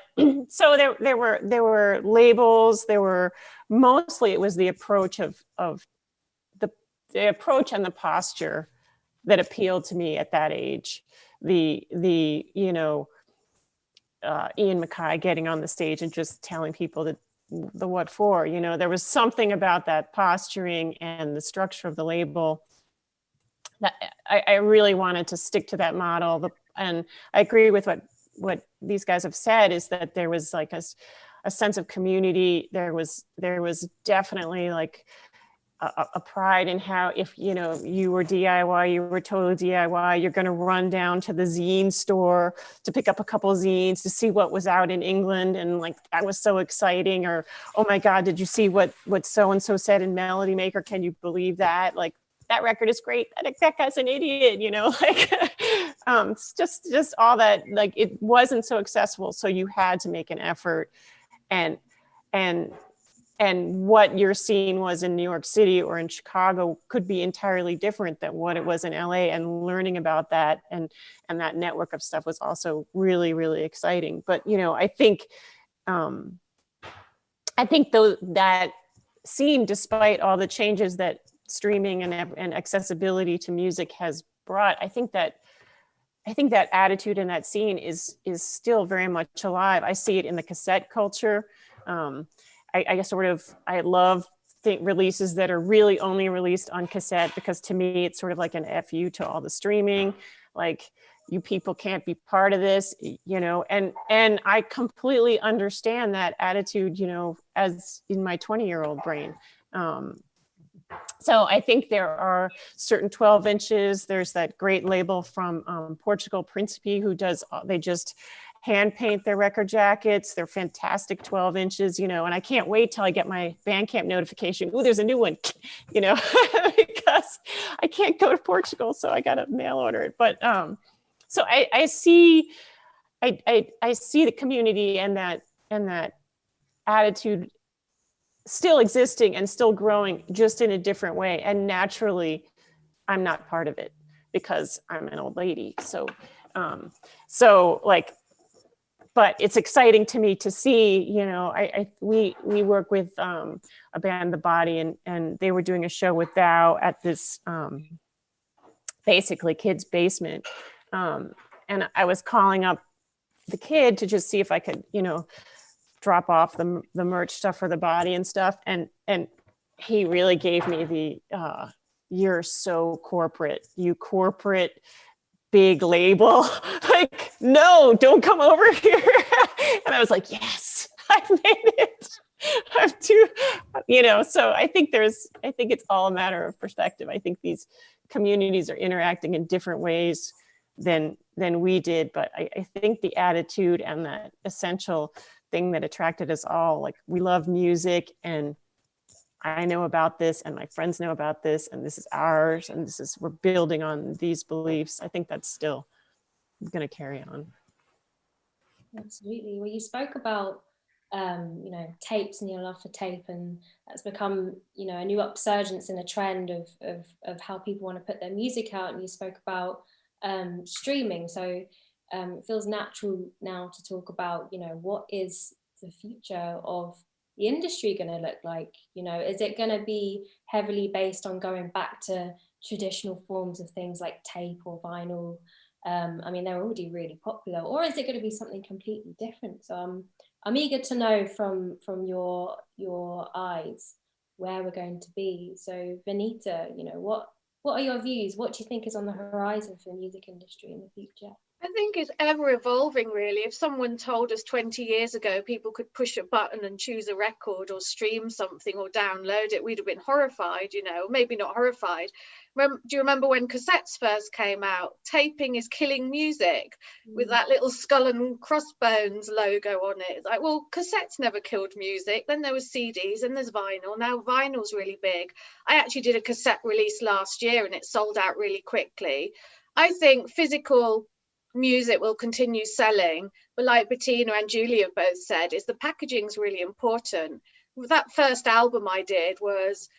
so there were labels, there were mostly, it was the approach of the approach and the posture that appealed to me at that age. The you know, Ian MacKaye getting on the stage and just telling people that the what for, you know, there was something about that posturing and the structure of the label that I really wanted to stick to that model. And I agree with what these guys have said, is that there was like a sense of community. There was definitely like a pride in how, if, you know, you were DIY, you were totally DIY, you're going to run down to the zine store to pick up a couple of zines to see what was out in England. And like, that was so exciting. Or, oh my God, did you see what so-and-so said in Melody Maker? Can you believe that? Like, that record is great. That guy's an idiot, you know, like, it's just all that, like, it wasn't so accessible. So you had to make an effort, and what your scene was in New York City or in Chicago could be entirely different than what it was in LA, and learning about that and that network of stuff was also really, really exciting. But, you know, I think though that scene, despite all the changes that streaming and accessibility to music has brought, I think that attitude in that scene is still very much alive. I see it in the cassette culture. I love releases that are really only released on cassette, because to me, it's sort of like an FU to all the streaming. Like, you people can't be part of this, you know, and I completely understand that attitude, you know, as in my 20-year-old brain. So I think there are certain 12 inches. There's that great label from Portugal, Principe, they just hand paint their record jackets. They're fantastic 12 inches, you know, and I can't wait till I get my Bandcamp notification. Ooh, there's a new one, you know, because I can't go to Portugal, so I got to mail order it. But so I see the community and that attitude still existing and still growing, just in a different way. And naturally, I'm not part of it because I'm an old lady. So like, but it's exciting to me to see, you know, we work with a band, The Body, and they were doing a show with Thou at this basically kid's basement. and I was calling up the kid to just see if I could, drop off the merch stuff for the body and stuff. And he really gave me the, you're so corporate, you corporate big label, like, no, don't come over here. And I was like, yes, I've made it. I'm too, so I think it's all a matter of perspective. I think these communities are interacting in different ways than we did, but I think the attitude and that essential thing that attracted us all, like, we love music, and I know about this, and my friends know about this, and this is ours, and we're building on these beliefs. I think that's still going to carry on. Absolutely. Well, you spoke about tapes and your love for tape, and that's become a new upsurgence in a trend of how people want to put their music out. And you spoke about streaming, so it feels natural now to talk about what is the future of the industry going to look like. Is it going to be heavily based on going back to traditional forms of things like tape or vinyl? I mean, they're already really popular, or is it going to be something completely different? So I'm eager to know from your eyes where we're going to be. So Vinita, what are your views? What do you think is on the horizon for the music industry in the future? I think it's ever evolving, really. If someone told us 20 years ago people could push a button and choose a record or stream something or download it, we'd have been horrified, maybe not horrified. Do you remember when cassettes first came out? Taping is killing music, with that little skull and crossbones logo on it. It's like, well, cassettes never killed music. Then there was CDs and there's vinyl. Now vinyl's really big. I actually did a cassette release last year and it sold out really quickly. I think physical music will continue selling, but like Bettina and Julia both said, is the packaging's really important. That first album I did was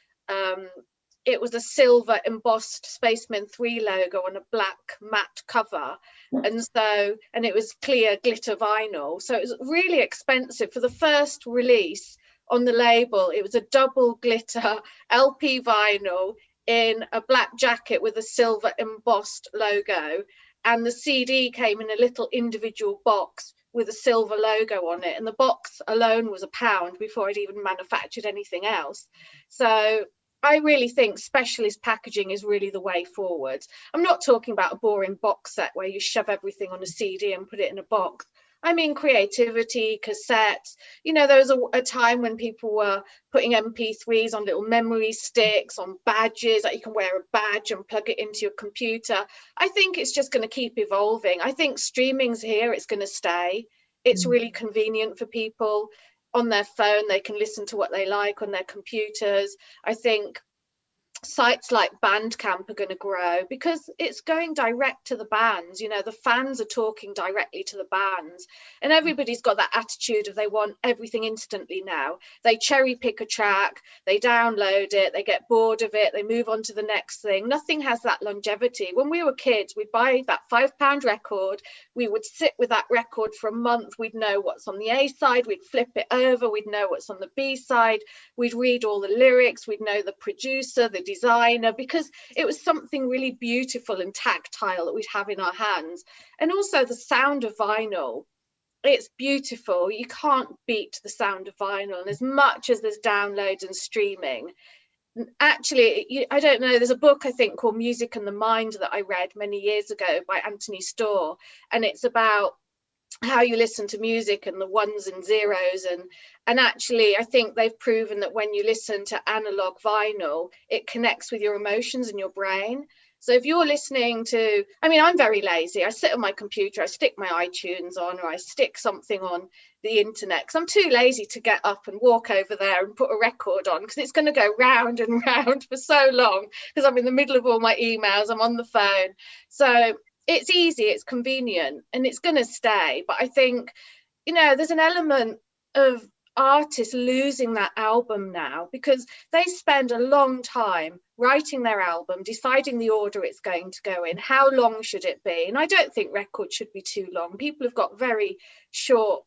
it was a silver embossed Spaceman 3 logo on a black matte cover, and it was clear glitter vinyl, so it was really expensive. For the first release on the label, it was a double glitter LP vinyl in a black jacket with a silver embossed logo, and the CD came in a little individual box with a silver logo on it, and the box alone was £1 before I'd even manufactured anything else. So I really think specialist packaging is really the way forward. I'm not talking about a boring box set where you shove everything on a CD and put it in a box. I mean creativity, cassettes. There was a time when people were putting MP3s on little memory sticks, on badges, that you can wear a badge and plug it into your computer. I think it's just going to keep evolving. I think streaming's here, it's going to stay. It's really convenient for people. On their phone, they can listen to what they like on their computers. I think sites like Bandcamp are going to grow because it's going direct to the bands. The fans are talking directly to the bands, and everybody's got that attitude of they want everything instantly now. They cherry pick a track, they download it, they get bored of it, they move on to the next thing. Nothing has that longevity. When we were kids, we'd buy that £5 record, we would sit with that record for a month, we'd know what's on the A side, we'd flip it over, we'd know what's on the B side, we'd read all the lyrics, we'd know the producer, the designer, because it was something really beautiful and tactile that we'd have in our hands. And also the sound of vinyl, it's beautiful. You can't beat the sound of vinyl. And as much as there's downloads and streaming, actually, I don't know, there's a book I think called Music and the Mind that I read many years ago by Anthony Storr, and it's about how you listen to music and the ones and zeros, and actually I think they've proven that when you listen to analog vinyl, it connects with your emotions and your brain. So if you're listening to, I'm very lazy, I sit on my computer, I stick my iTunes on, or I stick something on the internet because I'm too lazy to get up and walk over there and put a record on, because it's going to go round and round for so long because I'm in the middle of all my emails, I'm on the phone. So it's easy, it's convenient, and it's going to stay. But I think, there's an element of artists losing that album now because they spend a long time writing their album, deciding the order it's going to go in, how long should it be. And I don't think records should be too long. People have got very short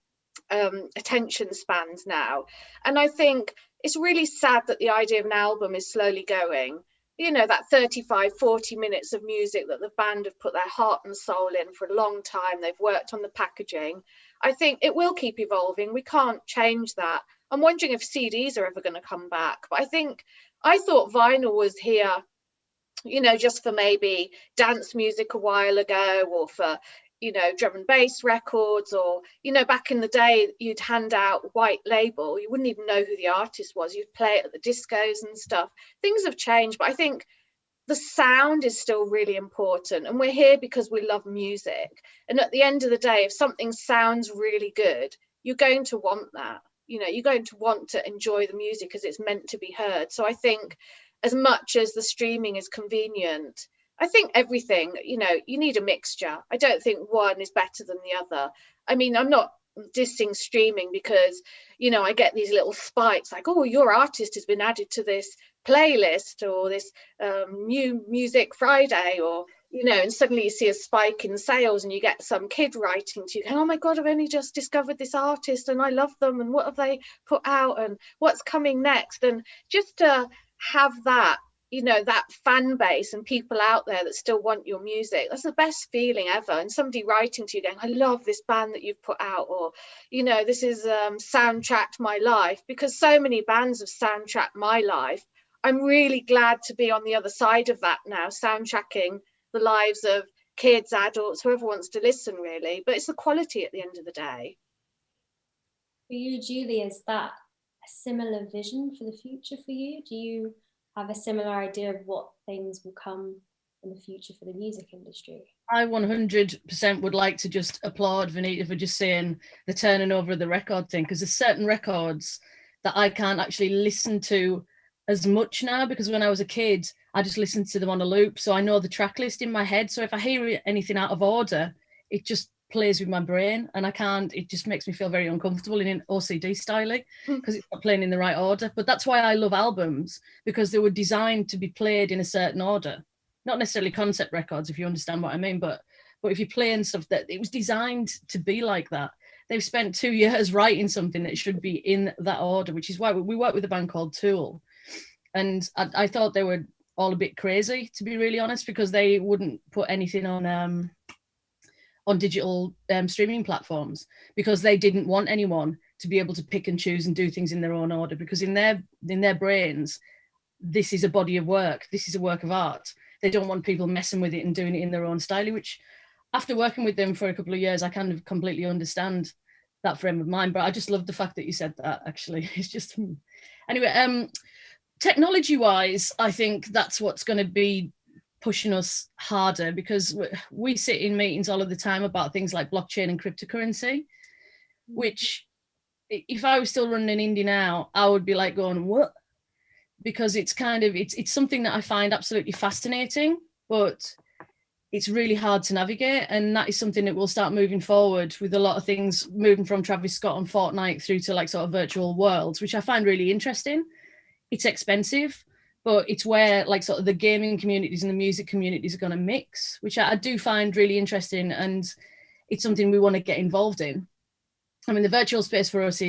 attention spans now. And I think it's really sad that the idea of an album is slowly going. you know, that 35, 40 minutes of music that the band have put their heart and soul in for a long time. They've worked on the packaging. I think it will keep evolving. We can't change that. I'm wondering if CDs are ever going to come back. But I thought vinyl was here, you know, just for maybe dance music a while ago, or for, you know, drum and bass records, or, you know, back in the day, you'd hand out white label. You wouldn't even know who the artist was. You'd play it at the discos and stuff. Things have changed, but I think the sound is still really important. And we're here because we love music. And at the end of the day, if something sounds really good, you're going to want that. You know, you're going to want to enjoy the music as it's meant to be heard. So I think as much as the streaming is convenient, I think everything, you know, you need a mixture. I don't think one is better than the other. I mean, I'm not dissing streaming because, you know, I get these little spikes like, oh, your artist has been added to this playlist, or this new music Friday, or, you know, and suddenly you see a spike in sales and you get some kid writing to you going, oh my God, I've only just discovered this artist and I love them, and what have they put out and what's coming next. And just to have that, you know, that fan base and people out there that still want your music, that's the best feeling ever. And somebody writing to you going, I love this band that you've put out, or, you know, this is soundtracked my life, because so many bands have soundtracked my life. I'm really glad to be on the other side of that now, soundtracking the lives of kids, adults, whoever wants to listen, really. But it's the quality at the end of the day. For you, Julie, is that a similar vision for the future for you? Do you have a similar idea of what things will come in the future for the music industry? I 100% would like to just applaud Vinita for just saying the turning over of the record thing, because there's certain records that I can't actually listen to as much now, because when I was a kid, I just listened to them on a loop. So I know the track list in my head. So if I hear anything out of order, it just plays with my brain, and I can't, it just makes me feel very uncomfortable in an OCD style, because it's not playing in the right order. But that's why I love albums, because they were designed to be played in a certain order. Not necessarily concept records, if you understand what I mean, but if you're playing stuff that it was designed to be like that. They've spent 2 years writing something that should be in that order, which is why we work with a band called Tool. And I thought they were all a bit crazy, to be really honest, because they wouldn't put anything on digital streaming platforms, because they didn't want anyone to be able to pick and choose and do things in their own order, because in their brains, this is a body of work, this is a work of art. They don't want people messing with it and doing it in their own style, which after working with them for a couple of years, I kind of completely understand that frame of mind. But I just love the fact that you said that, actually. It's just, anyway, technology wise, I think that's what's going to be pushing us harder, because we sit in meetings all of the time about things like blockchain and cryptocurrency, which if I was still running an indie now, I would be like going, what? Because it's kind of, it's something that I find absolutely fascinating, but it's really hard to navigate. And that is something that will start moving forward with a lot of things, moving from Travis Scott and Fortnite through to like sort of virtual worlds, which I find really interesting. It's expensive, but it's where like sort of the gaming communities and the music communities are going to mix, which I do find really interesting. And it's something we want to get involved in. I mean, the virtual space for us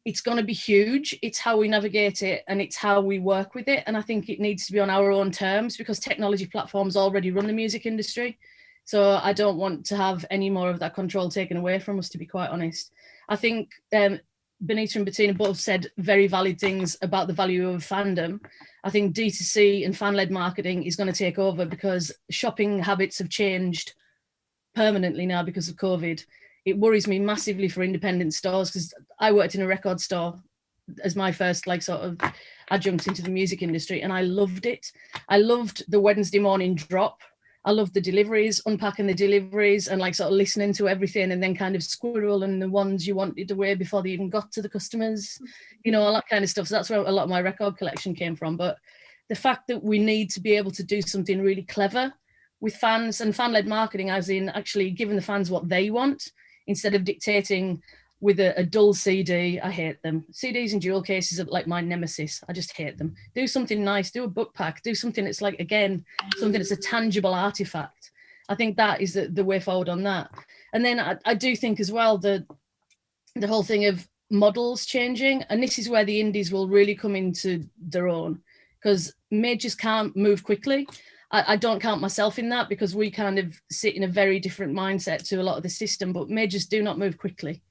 it's going to be huge. It's how we navigate it, and it's how we work with it. And I think it needs to be on our own terms, because technology platforms already run the music industry. So I don't want to have any more of that control taken away from us, to be quite honest. I think Vinita and Bettina both said very valid things about the value of fandom. I think D2C and fan-led marketing is going to take over, because shopping habits have changed permanently now because of COVID. It worries me massively for independent stores, because I worked in a record store as my first like sort of adjunct into the music industry, and I loved it. I loved the Wednesday morning drop. I loved the deliveries, unpacking the deliveries and like sort of listening to everything, and then kind of squirreling the ones you wanted away before they even got to the customers, you know, all that kind of stuff. So that's where a lot of my record collection came from. But the fact that we need to be able to do something really clever with fans and fan-led marketing, as in actually giving the fans what they want, instead of dictating with a dull CD. I hate them. CDs and jewel cases are like my nemesis. I just hate them. Do something nice, do a book pack, do something that's like, again, something that's a tangible artifact. I think that is the way forward on that. And then I do think as well the whole thing of models changing, and this is where the indies will really come into their own, because majors can't move quickly. I don't count myself in that because we kind of sit in a very different mindset to a lot of the system, but majors do not move quickly.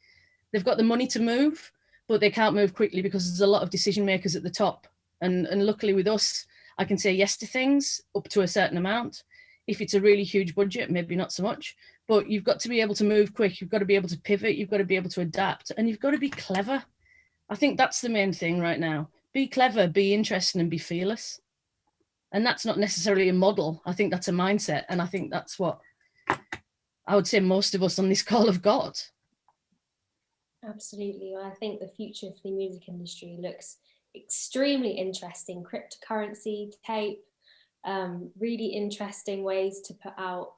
They've got the money to move, but they can't move quickly because there's a lot of decision makers at the top. And luckily with us, I can say yes to things up to a certain amount. If it's a really huge budget, maybe not so much, but you've got to be able to move quick. You've got to be able to pivot. You've got to be able to adapt, and you've got to be clever. I think that's the main thing right now. Be clever, be interesting, and be fearless. And that's not necessarily a model. I think that's a mindset. And I think that's what I would say most of us on this call have got. Absolutely. Well, I think the future for the music industry looks extremely interesting. Cryptocurrency, tape, really interesting ways to put out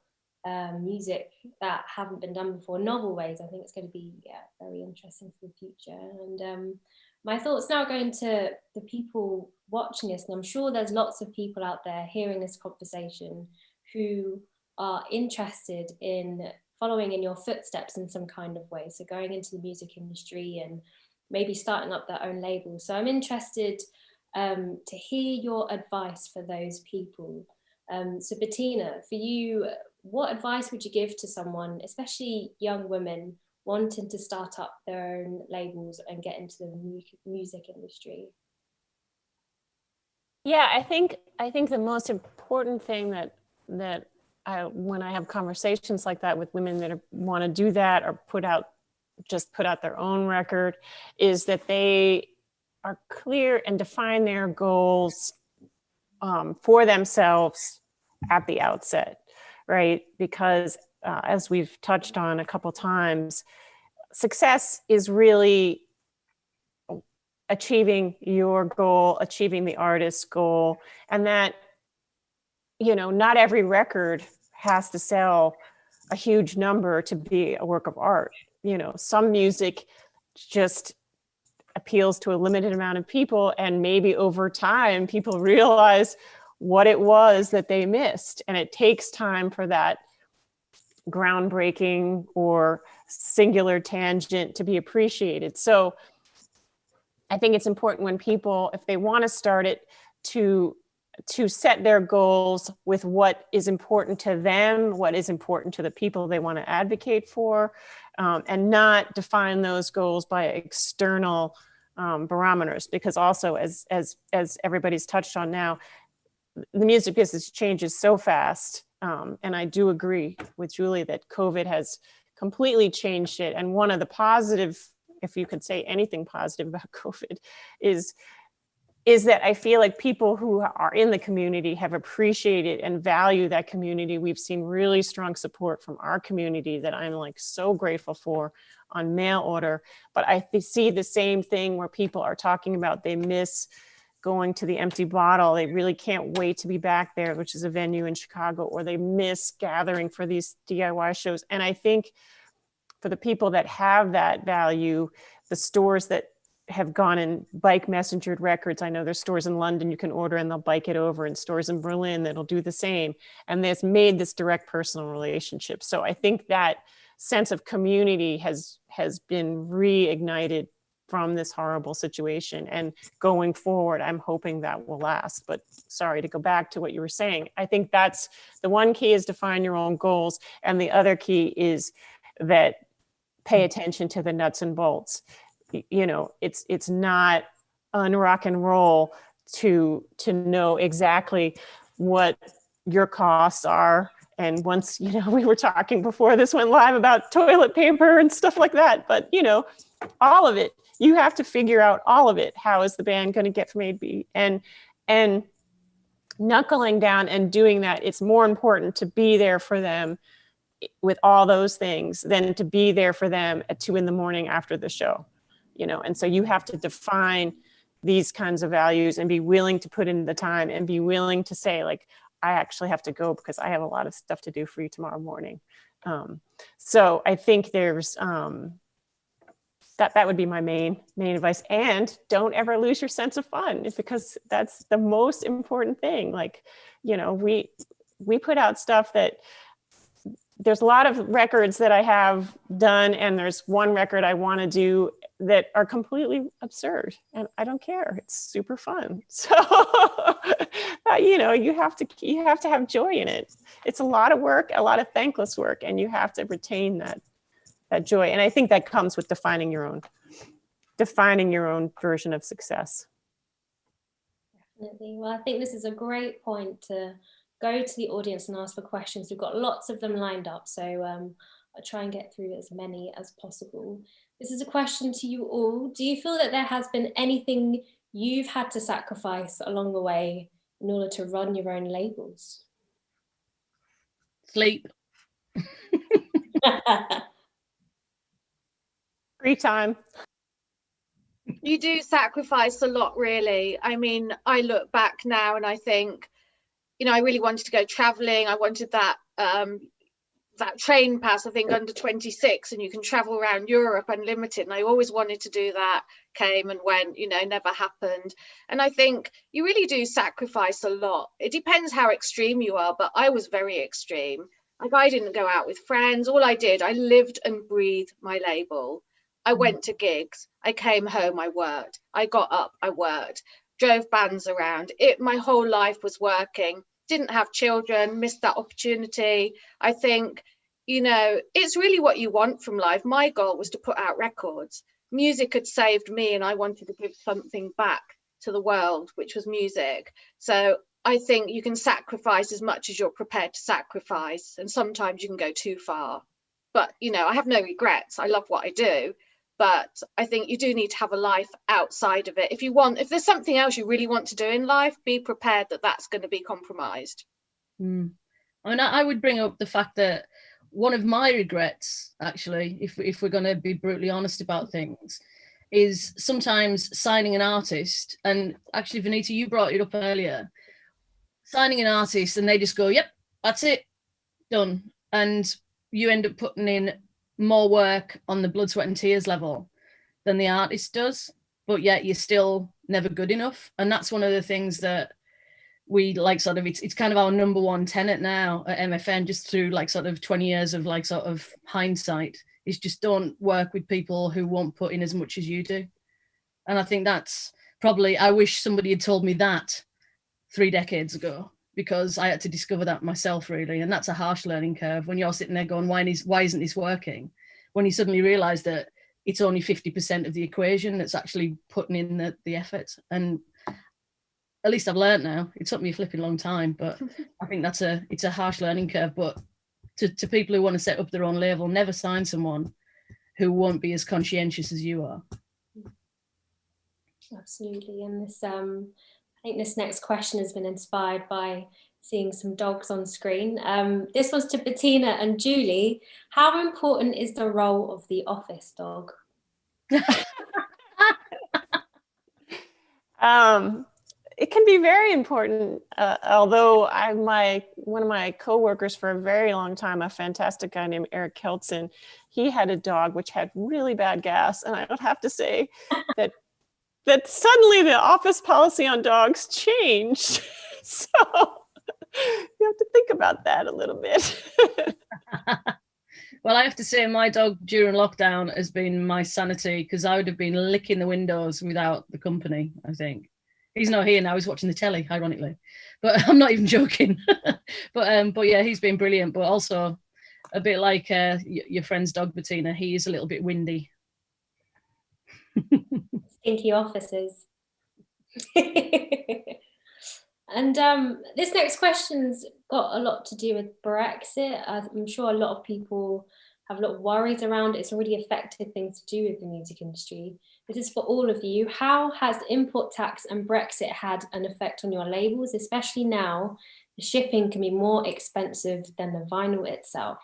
music that haven't been done before, novel ways. I think it's going to be very interesting for the future. And my thoughts now going to the people watching this, and I'm sure there's lots of people out there hearing this conversation who are interested in following in your footsteps in some kind of way. So going into the music industry and maybe starting up their own label. So I'm interested to hear your advice for those people. So Bettina, for you, what advice would you give to someone, especially young women, wanting to start up their own labels and get into the music industry? Yeah, I think the most important thing that when I have conversations like that with women that want to do that or put out their own record is that they are clear and define their goals for themselves at the outset, right? Because as we've touched on a couple times, success is really achieving your goal, achieving the artist's goal, and that, you know, not every record has to sell a huge number to be a work of art. You know, some music just appeals to a limited amount of people, and maybe over time people realize what it was that they missed, and it takes time for that groundbreaking or singular tangent to be appreciated. So I think it's important when people, if they want to start it, to set their goals with what is important to them, what is important to the people they want to advocate for, and not define those goals by external barometers. Because also, as everybody's touched on now, the music business changes so fast. And I do agree with Julie that COVID has completely changed it. And one of the positive, if you could say anything positive about COVID, is that I feel like people who are in the community have appreciated and value that community. We've seen really strong support from our community that I'm like so grateful for on mail order. But I see the same thing where people are talking about they miss going to the Empty Bottle. They really can't wait to be back there, which is a venue in Chicago, or they miss gathering for these DIY shows. And I think for the people that have that value, the stores that have gone and bike messengered records. I know there's stores in London you can order and they'll bike it over, and stores in Berlin that'll do the same. And it's made this direct personal relationship. So I think that sense of community has been reignited from this horrible situation. And going forward, I'm hoping that will last. But sorry, to go back to what you were saying, I think that's the one key is define your own goals. And the other key is that pay attention to the nuts and bolts. You know, it's not on rock and roll to know exactly what your costs are. And once, you know, we were talking before this went live about toilet paper and stuff like that, but you know, all of it, you have to figure out all of it. How is the band going to get from A to B? And knuckling down and doing that, it's more important to be there for them with all those things than to be there for them at 2 a.m. after the show. You know, and so you have to define these kinds of values and be willing to put in the time and be willing to say, like, I actually have to go because I have a lot of stuff to do for you tomorrow morning. So I think there's that would be my main advice. And don't ever lose your sense of fun, because that's the most important thing. Like, you know, we put out stuff that there's a lot of records that I have done, and there's one record I want to do that are completely absurd, and I don't care. It's super fun. So, you have to have joy in it. It's a lot of work, a lot of thankless work, and you have to retain that joy. And I think that comes with defining your own version of success. Definitely. Well, I think this is a great point to go to the audience and ask for questions. We've got lots of them lined up, so I'll try and get through as many as possible. This is a question to you all. Do you feel that there has been anything you've had to sacrifice along the way in order to run your own labels? Sleep. Free time. You do sacrifice a lot, really. I mean, I look back now and I think, I really wanted to go traveling. I wanted that train pass, I think under 26, and you can travel around Europe unlimited. And I always wanted to do that, came and went, never happened. And I think you really do sacrifice a lot. It depends how extreme you are, but I was very extreme. Like, I didn't go out with friends. All I did, I lived and breathed my label. I went to gigs. I came home, I worked. I got up, I worked. Drove bands around. My whole life was working. Didn't have children, missed that opportunity. I think, it's really what you want from life. My goal was to put out records. Music had saved me, and I wanted to give something back to the world, which was music. So I think you can sacrifice as much as you're prepared to sacrifice, and sometimes you can go too far. But, I have no regrets. I love what I do. But I think you do need to have a life outside of it. If there's something else you really want to do in life, be prepared that that's going to be compromised. I mean, I would bring up the fact that one of my regrets, actually, if we're going to be brutally honest about things, is sometimes signing an artist. And actually, Vinita, you brought it up earlier. Signing an artist and they just go, yep, that's it, done. And you end up putting in more work on the blood, sweat and tears level than the artist does, but yet you're still never good enough. And that's one of the things that we it's kind of our number one tenet now at MFN, just through 20 years of hindsight, is just don't work with people who won't put in as much as you do. And I think that's probably, I wish somebody had told me that 3 decades ago, because I had to discover that myself, really. And that's a harsh learning curve when you're sitting there going, why isn't this working? When you suddenly realize that it's only 50% of the equation that's actually putting in the effort. And at least I've learned now. It took me a flipping long time, but I think it's a harsh learning curve. But to people who want to set up their own label, never sign someone who won't be as conscientious as you are. Absolutely. And I think this next question has been inspired by seeing some dogs on screen. This was to Bettina and Julie. How important is the role of the office dog? It can be very important. Although one of my coworkers for a very long time, a fantastic guy named Eric Keltson, he had a dog which had really bad gas, and I would have to say that suddenly the office policy on dogs changed. So you have to think about that a little bit. Well, I have to say my dog during lockdown has been my sanity, because I would have been licking the windows without the company, I think. He's not here now, he's watching the telly, ironically. But I'm not even joking. But yeah, he's been brilliant, but also a bit like your friend's dog, Bettina. He is a little bit windy. Stinky offices. And this next question's got a lot to do with Brexit. I'm sure a lot of people have a lot of worries around it. It's already affected things to do with the music industry. This is for all of you. How has import tax and Brexit had an effect on your labels, especially now the shipping can be more expensive than the vinyl itself?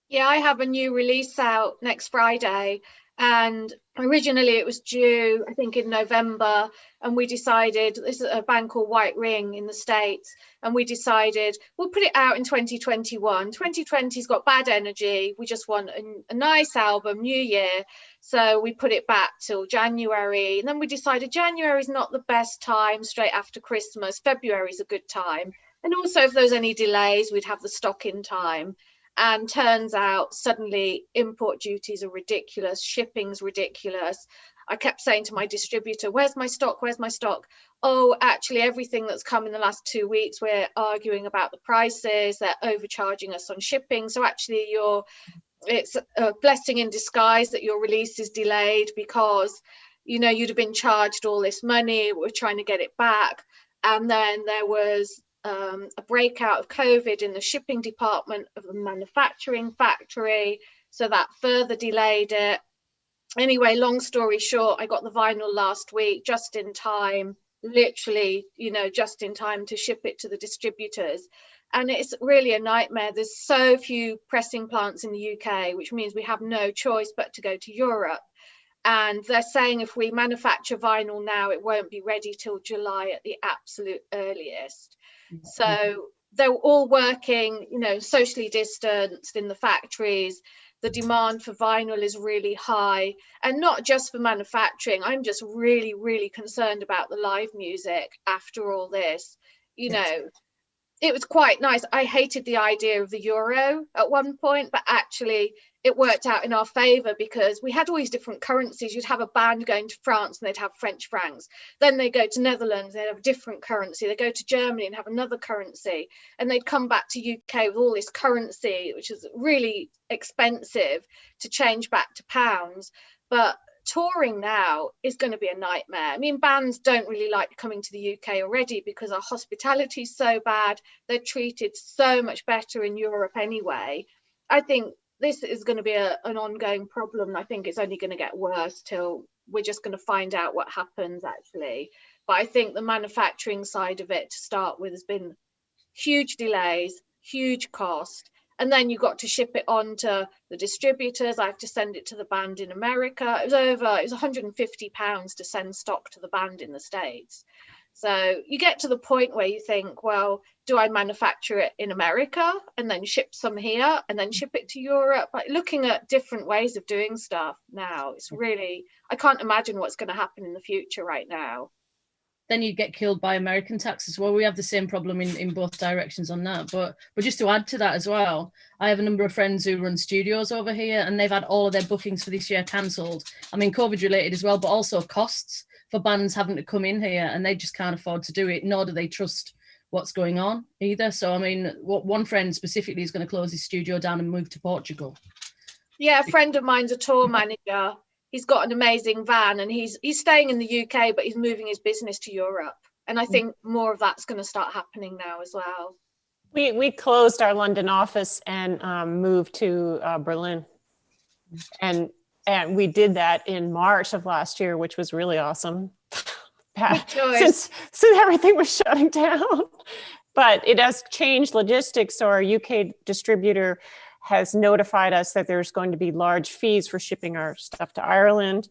Yeah, I have a new release out next Friday, and originally it was due, I think, in November, and we decided, this is a band called White Ring in the States, and we decided we'll put it out in 2021. 2020's got bad energy. We just want a nice album, new year. So we put it back till January, and then we decided January's not the best time, straight after Christmas. February's a good time. And also if there's any delays, we'd have the stock in time. And turns out suddenly import duties are ridiculous, shipping's ridiculous. I kept saying to my distributor, where's my stock? Where's my stock? Oh, actually, everything that's come in the last 2 weeks, we're arguing about the prices. They're overcharging us on shipping. So actually, it's a blessing in disguise that your release is delayed, because, you know, you'd have been charged all this money. We're trying to get it back. And then there was a breakout of COVID in the shipping department of the manufacturing factory. So that further delayed it. Anyway, long story short, I got the vinyl last week, just in time, literally, you know, just in time to ship it to the distributors. And it's really a nightmare. There's so few pressing plants in the UK, which means we have no choice but to go to Europe. And they're saying if we manufacture vinyl now, it won't be ready till July at the absolute earliest. So they're all working, you know, socially distanced in the factories. The demand for vinyl is really high, and not just for manufacturing. I'm just really, really concerned about the live music after all this. You know, it was quite nice. I hated the idea of the euro at one point, but actually it worked out in our favor, because we had all these different currencies. You'd have a band going to France and they'd have French francs. Then they go to Netherlands, they'd have a different currency. They go to Germany and have another currency. And they'd come back to UK with all this currency, which is really expensive to change back to pounds. But touring now is going to be a nightmare. I mean, bands don't really like coming to the UK already because our hospitality is so bad. They're treated so much better in Europe anyway. I think this is going to be an ongoing problem. I think it's only going to get worse till we're just going to find out what happens, actually. But I think the manufacturing side of it, to start with, has been huge delays, huge cost. And then you got to ship it on to the distributors. I have to send it to the band in America. It was £150 to send stock to the band in the States. So you get to the point where you think, well, do I manufacture it in America and then ship some here and then ship it to Europe? Like, looking at different ways of doing stuff now, it's really, I can't imagine what's going to happen in the future right now. Then you get killed by American tax as well. We have the same problem in both directions on that. But just to add to that as well, I have a number of friends who run studios over here, and they've had all of their bookings for this year cancelled. I mean, COVID related as well, but also costs for bands having to come in here, and they just can't afford to do it, nor do they trust what's going on either. So, I mean, one friend specifically is going to close his studio down and move to Portugal. Yeah, a friend of mine's a tour manager. He's got an amazing van, and he's staying in the UK, but he's moving his business to Europe. And I think more of that's going to start happening now as well. We closed our London office and moved to Berlin. And we did that in March of last year, which was really awesome. since everything was shutting down. But it has changed logistics. So our UK distributor has notified us that there's going to be large fees for shipping our stuff to Ireland.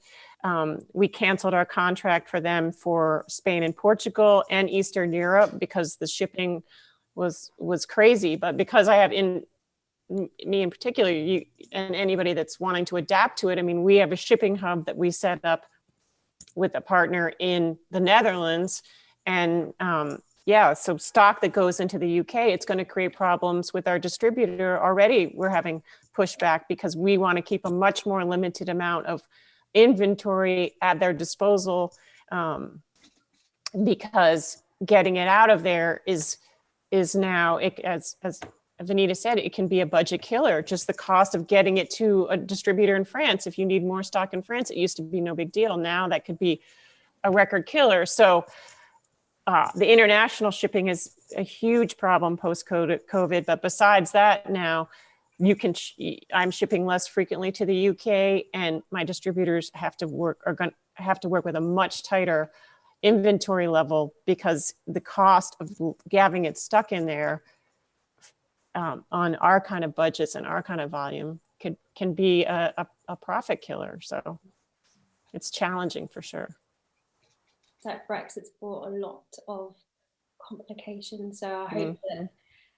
We canceled our contract for them for Spain and Portugal and Eastern Europe because the shipping was crazy. But because I have me in particular, you and anybody that's wanting to adapt to it, I mean, we have a shipping hub that we set up with a partner in the Netherlands. And so stock that goes into the UK, it's going to create problems with our distributor. Already we're having pushback because we want to keep a much more limited amount of inventory at their disposal, because getting it out of there is now, as Vinita said, it can be a budget killer. Just the cost of getting it to a distributor in France. If you need more stock in France, it used to be no big deal. Now that could be a record killer. So the international shipping is a huge problem post-COVID. But besides that, now I'm shipping less frequently to the UK, and my distributors are going to have to work with a much tighter inventory level, because the cost of having it stuck in there on our kind of budgets and our kind of volume can be a profit killer. So it's challenging for sure. That Brexit's brought a lot of complications, so I hope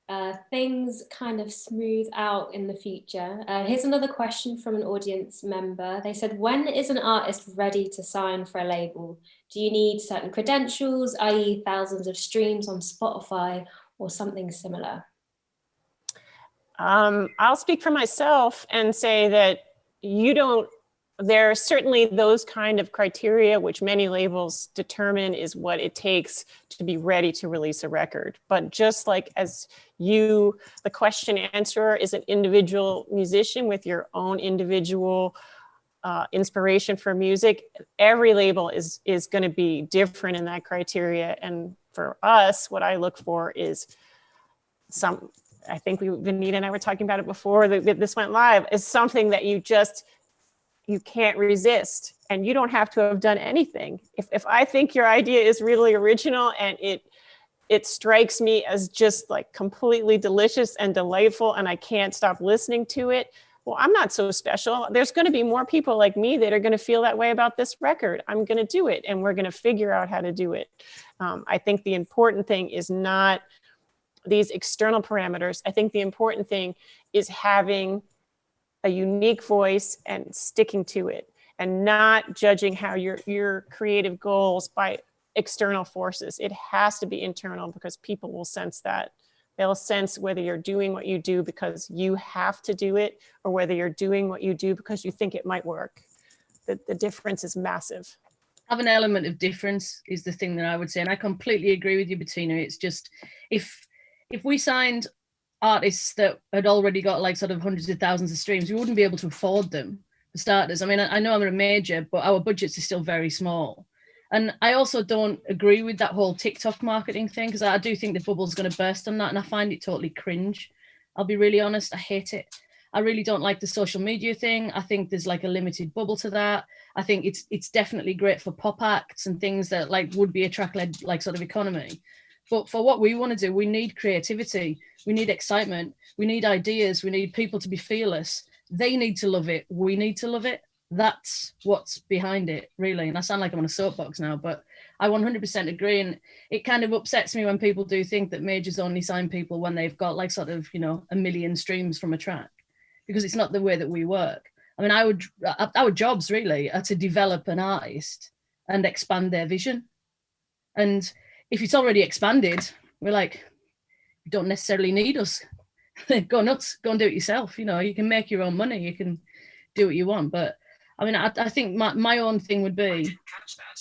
that things kind of smooth out in the future. Here's another question from an audience member. They said, when is an artist ready to sign for a label? Do you need certain credentials, i.e. thousands of streams on Spotify or something similar? I'll speak for myself and say that there are certainly those kind of criteria which many labels determine is what it takes to be ready to release a record. But just like as you, the question answerer, is an individual musician with your own individual inspiration for music, every label is going to be different in that criteria. And for us, what I look for is I think Vinita and I were talking about it before this went live, is something that you can't resist, and you don't have to have done anything. If I think your idea is really original and it strikes me as just like completely delicious and delightful and I can't stop listening to it, well, I'm not so special. There's going to be more people like me that are going to feel that way about this record. I'm going to do it, and we're going to figure out how to do it. I think the important thing is not these external parameters. I think the important thing is having a unique voice and sticking to it, and not judging how your creative goals by external forces. It has to be internal, because people will sense that. They'll sense whether you're doing what you do because you have to do it, or whether you're doing what you do because you think it might work. The difference is massive. Have an element of difference is the thing that I would say. And I completely agree with you, Bettina. It's just, if we signed artists that had already got like sort of hundreds of thousands of streams, we wouldn't be able to afford them for starters. I mean, I know I'm a major, but our budgets are still very small. And I also don't agree with that whole TikTok marketing thing, because I do think the bubble's going to burst on that, and I find it totally cringe. I'll be really honest, I hate it. I really don't like the social media thing. I think there's like a limited bubble to that. I think it's definitely great for pop acts and things that like would be a track-led like sort of economy. But for what we want to do, we need creativity, we need excitement, we need ideas, we need people to be fearless. They need to love it, we need to love it. That's what's behind it, really. And I sound like I'm on a soapbox now, but I 100% agree. And it kind of upsets me when people do think that majors only sign people when they've got like sort of, 1 million streams from a track, because it's not the way that we work. I mean, our jobs really are to develop an artist and expand their vision. And if it's already expanded, we're like, you don't necessarily need us. Go nuts, go and do it yourself. You can make your own money, you can do what you want. But I mean, I think my own thing would be,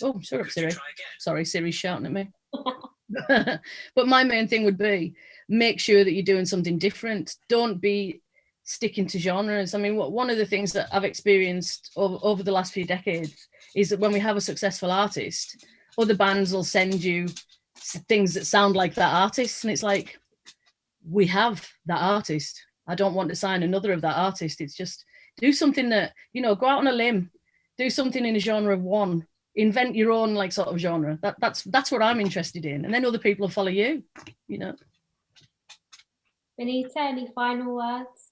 oh, shut up, Siri. Sorry, Siri's shouting at me. But my main thing would be, make sure that you're doing something different. Don't be sticking to genres. I mean, one of the things that I've experienced over the last few decades is that when we have a successful artist, other bands will send you things that sound like that artist. And it's like, we have that artist. I don't want to sign another of that artist. It's just, do something that, go out on a limb, do something in a genre of one, invent your own like sort of genre. That's what I'm interested in. And then other people will follow you, Vinita, any final words?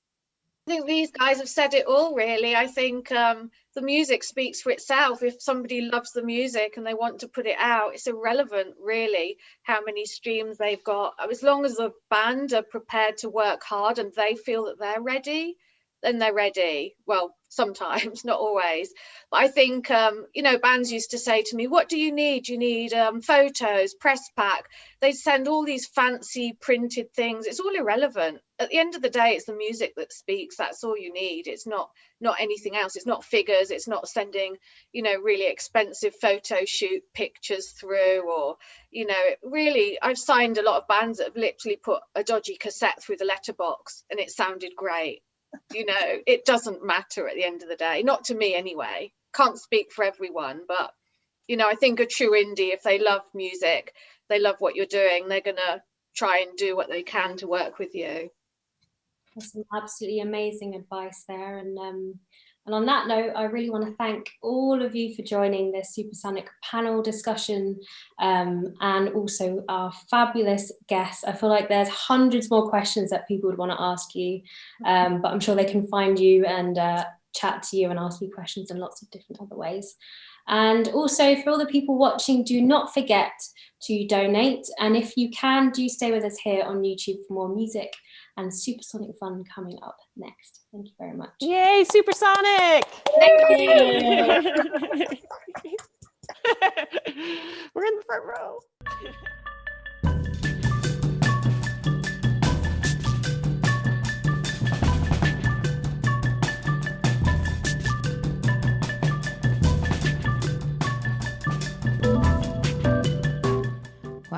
I think these guys have said it all, really. I think the music speaks for itself. If somebody loves the music and they want to put it out, it's irrelevant, really, how many streams they've got. As long as the band are prepared to work hard and they feel that they're ready, then they're ready. Well, sometimes, not always. But I think, bands used to say to me, what do you need? You need photos, press pack. They send all these fancy printed things. It's all irrelevant. At the end of the day, it's the music that speaks. That's all you need. It's not anything else. It's not figures. It's not sending, really expensive photo shoot pictures through, or, really, I've signed a lot of bands that have literally put a dodgy cassette through the letterbox and it sounded great. It doesn't matter at the end of the day, not to me anyway. Can't speak for everyone, but I think a true indie, if they love music, they love what you're doing, they're gonna try and do what they can to work with you. That's some absolutely amazing advice there. And on that note, I really want to thank all of you for joining this Supersonic panel discussion, and also our fabulous guests. I feel like there's hundreds more questions that people would want to ask you, but I'm sure they can find you and chat to you and ask you questions in lots of different other ways. And also, for all the people watching, do not forget to donate. And if you can, do stay with us here on YouTube for more music and supersonic fun coming up next. Thank you very much. Yay, Supersonic! Thank you. We're in the front row.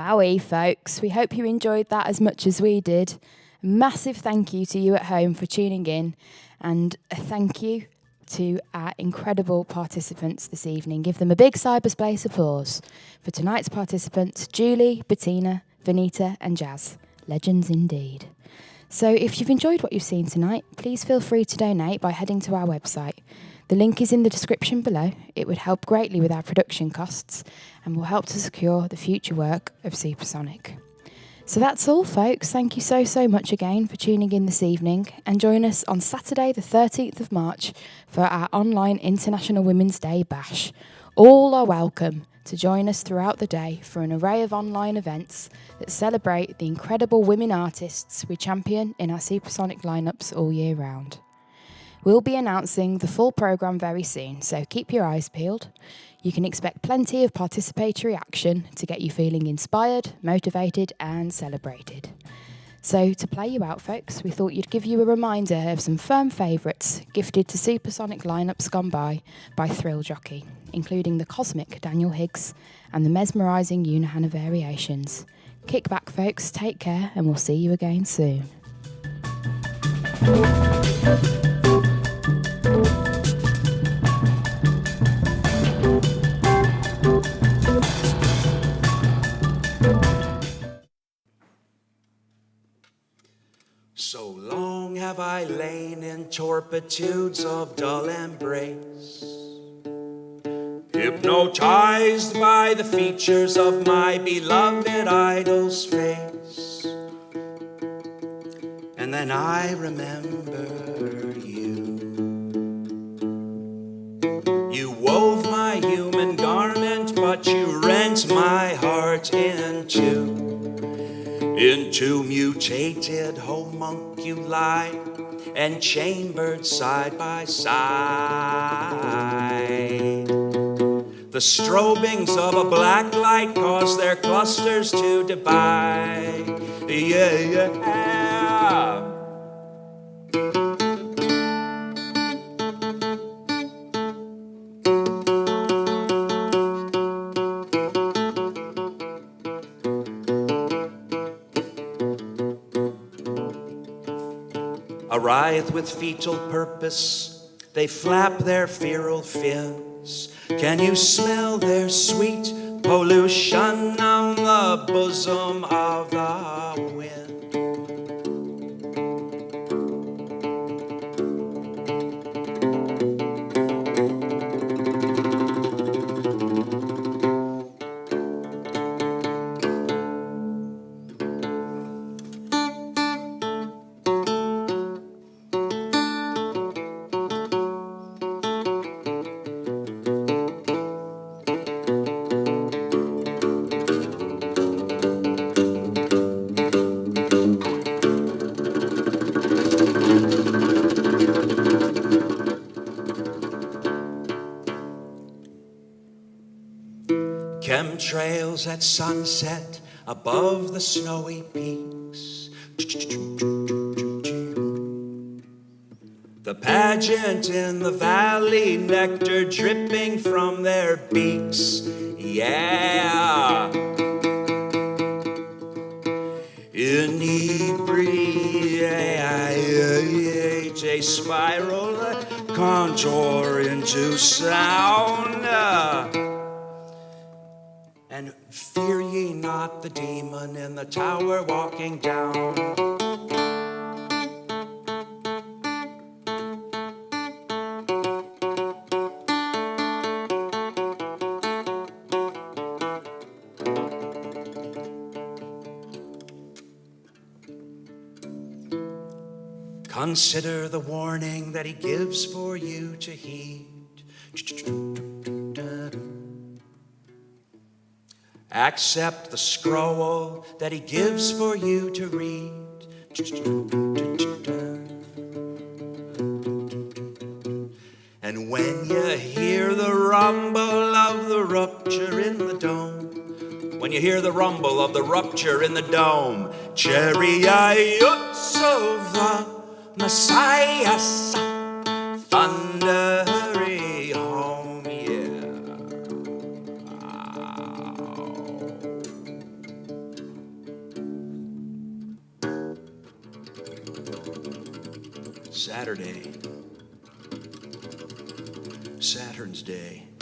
Wowie, folks. We hope you enjoyed that as much as we did. A massive thank you to you at home for tuning in, and a thank you to our incredible participants this evening. Give them a big cyberspace applause for tonight's participants, Julie, Bettina, Vinita and Jazz. Legends indeed. So if you've enjoyed what you've seen tonight, please feel free to donate by heading to our website. The link is in the description below. It would help greatly with our production costs and will help to secure the future work of Supersonic. So that's all, folks. Thank you so much again for tuning in this evening, and join us on Saturday the 13th of March for our online International Women's Day Bash. All are welcome to join us throughout the day for an array of online events that celebrate the incredible women artists we champion in our Supersonic lineups all year round. We'll be announcing the full programme very soon, so keep your eyes peeled. You can expect plenty of participatory action to get you feeling inspired, motivated and celebrated. So to play you out, folks, we thought you'd give you a reminder of some firm favourites gifted to Supersonic lineups gone by Thrill Jockey, including the cosmic Daniel Higgs and the mesmerising Unahana variations. Kick back, folks, take care, and we'll see you again soon. So long have I lain in torpitudes of dull embrace, hypnotized by the features of my beloved idol's face. And then I remembered you. You wove my human garment, but you rent my heart into mutated homunculi and chambered side by side. The strobings of a black light cause their clusters to divide. Yeah. Writhe with fetal purpose, they flap their feral fins. Can you smell their sweet pollution on the bosom of the wind? Chemtrails at sunset above the snowy peaks. The pageant in the valley, nectar dripping from their beaks. Yeah. Inebriate a spiral contour into sound. And fear ye not the demon in the tower walking down. Consider the warning that he gives for you to heed. Accept the scroll that he gives for you to read. And when you hear the rumble of the rupture in the dome, when you hear the rumble of the rupture in the dome, chariots of the Messiah thundering home, yeah. Saturday, Saturn's Day.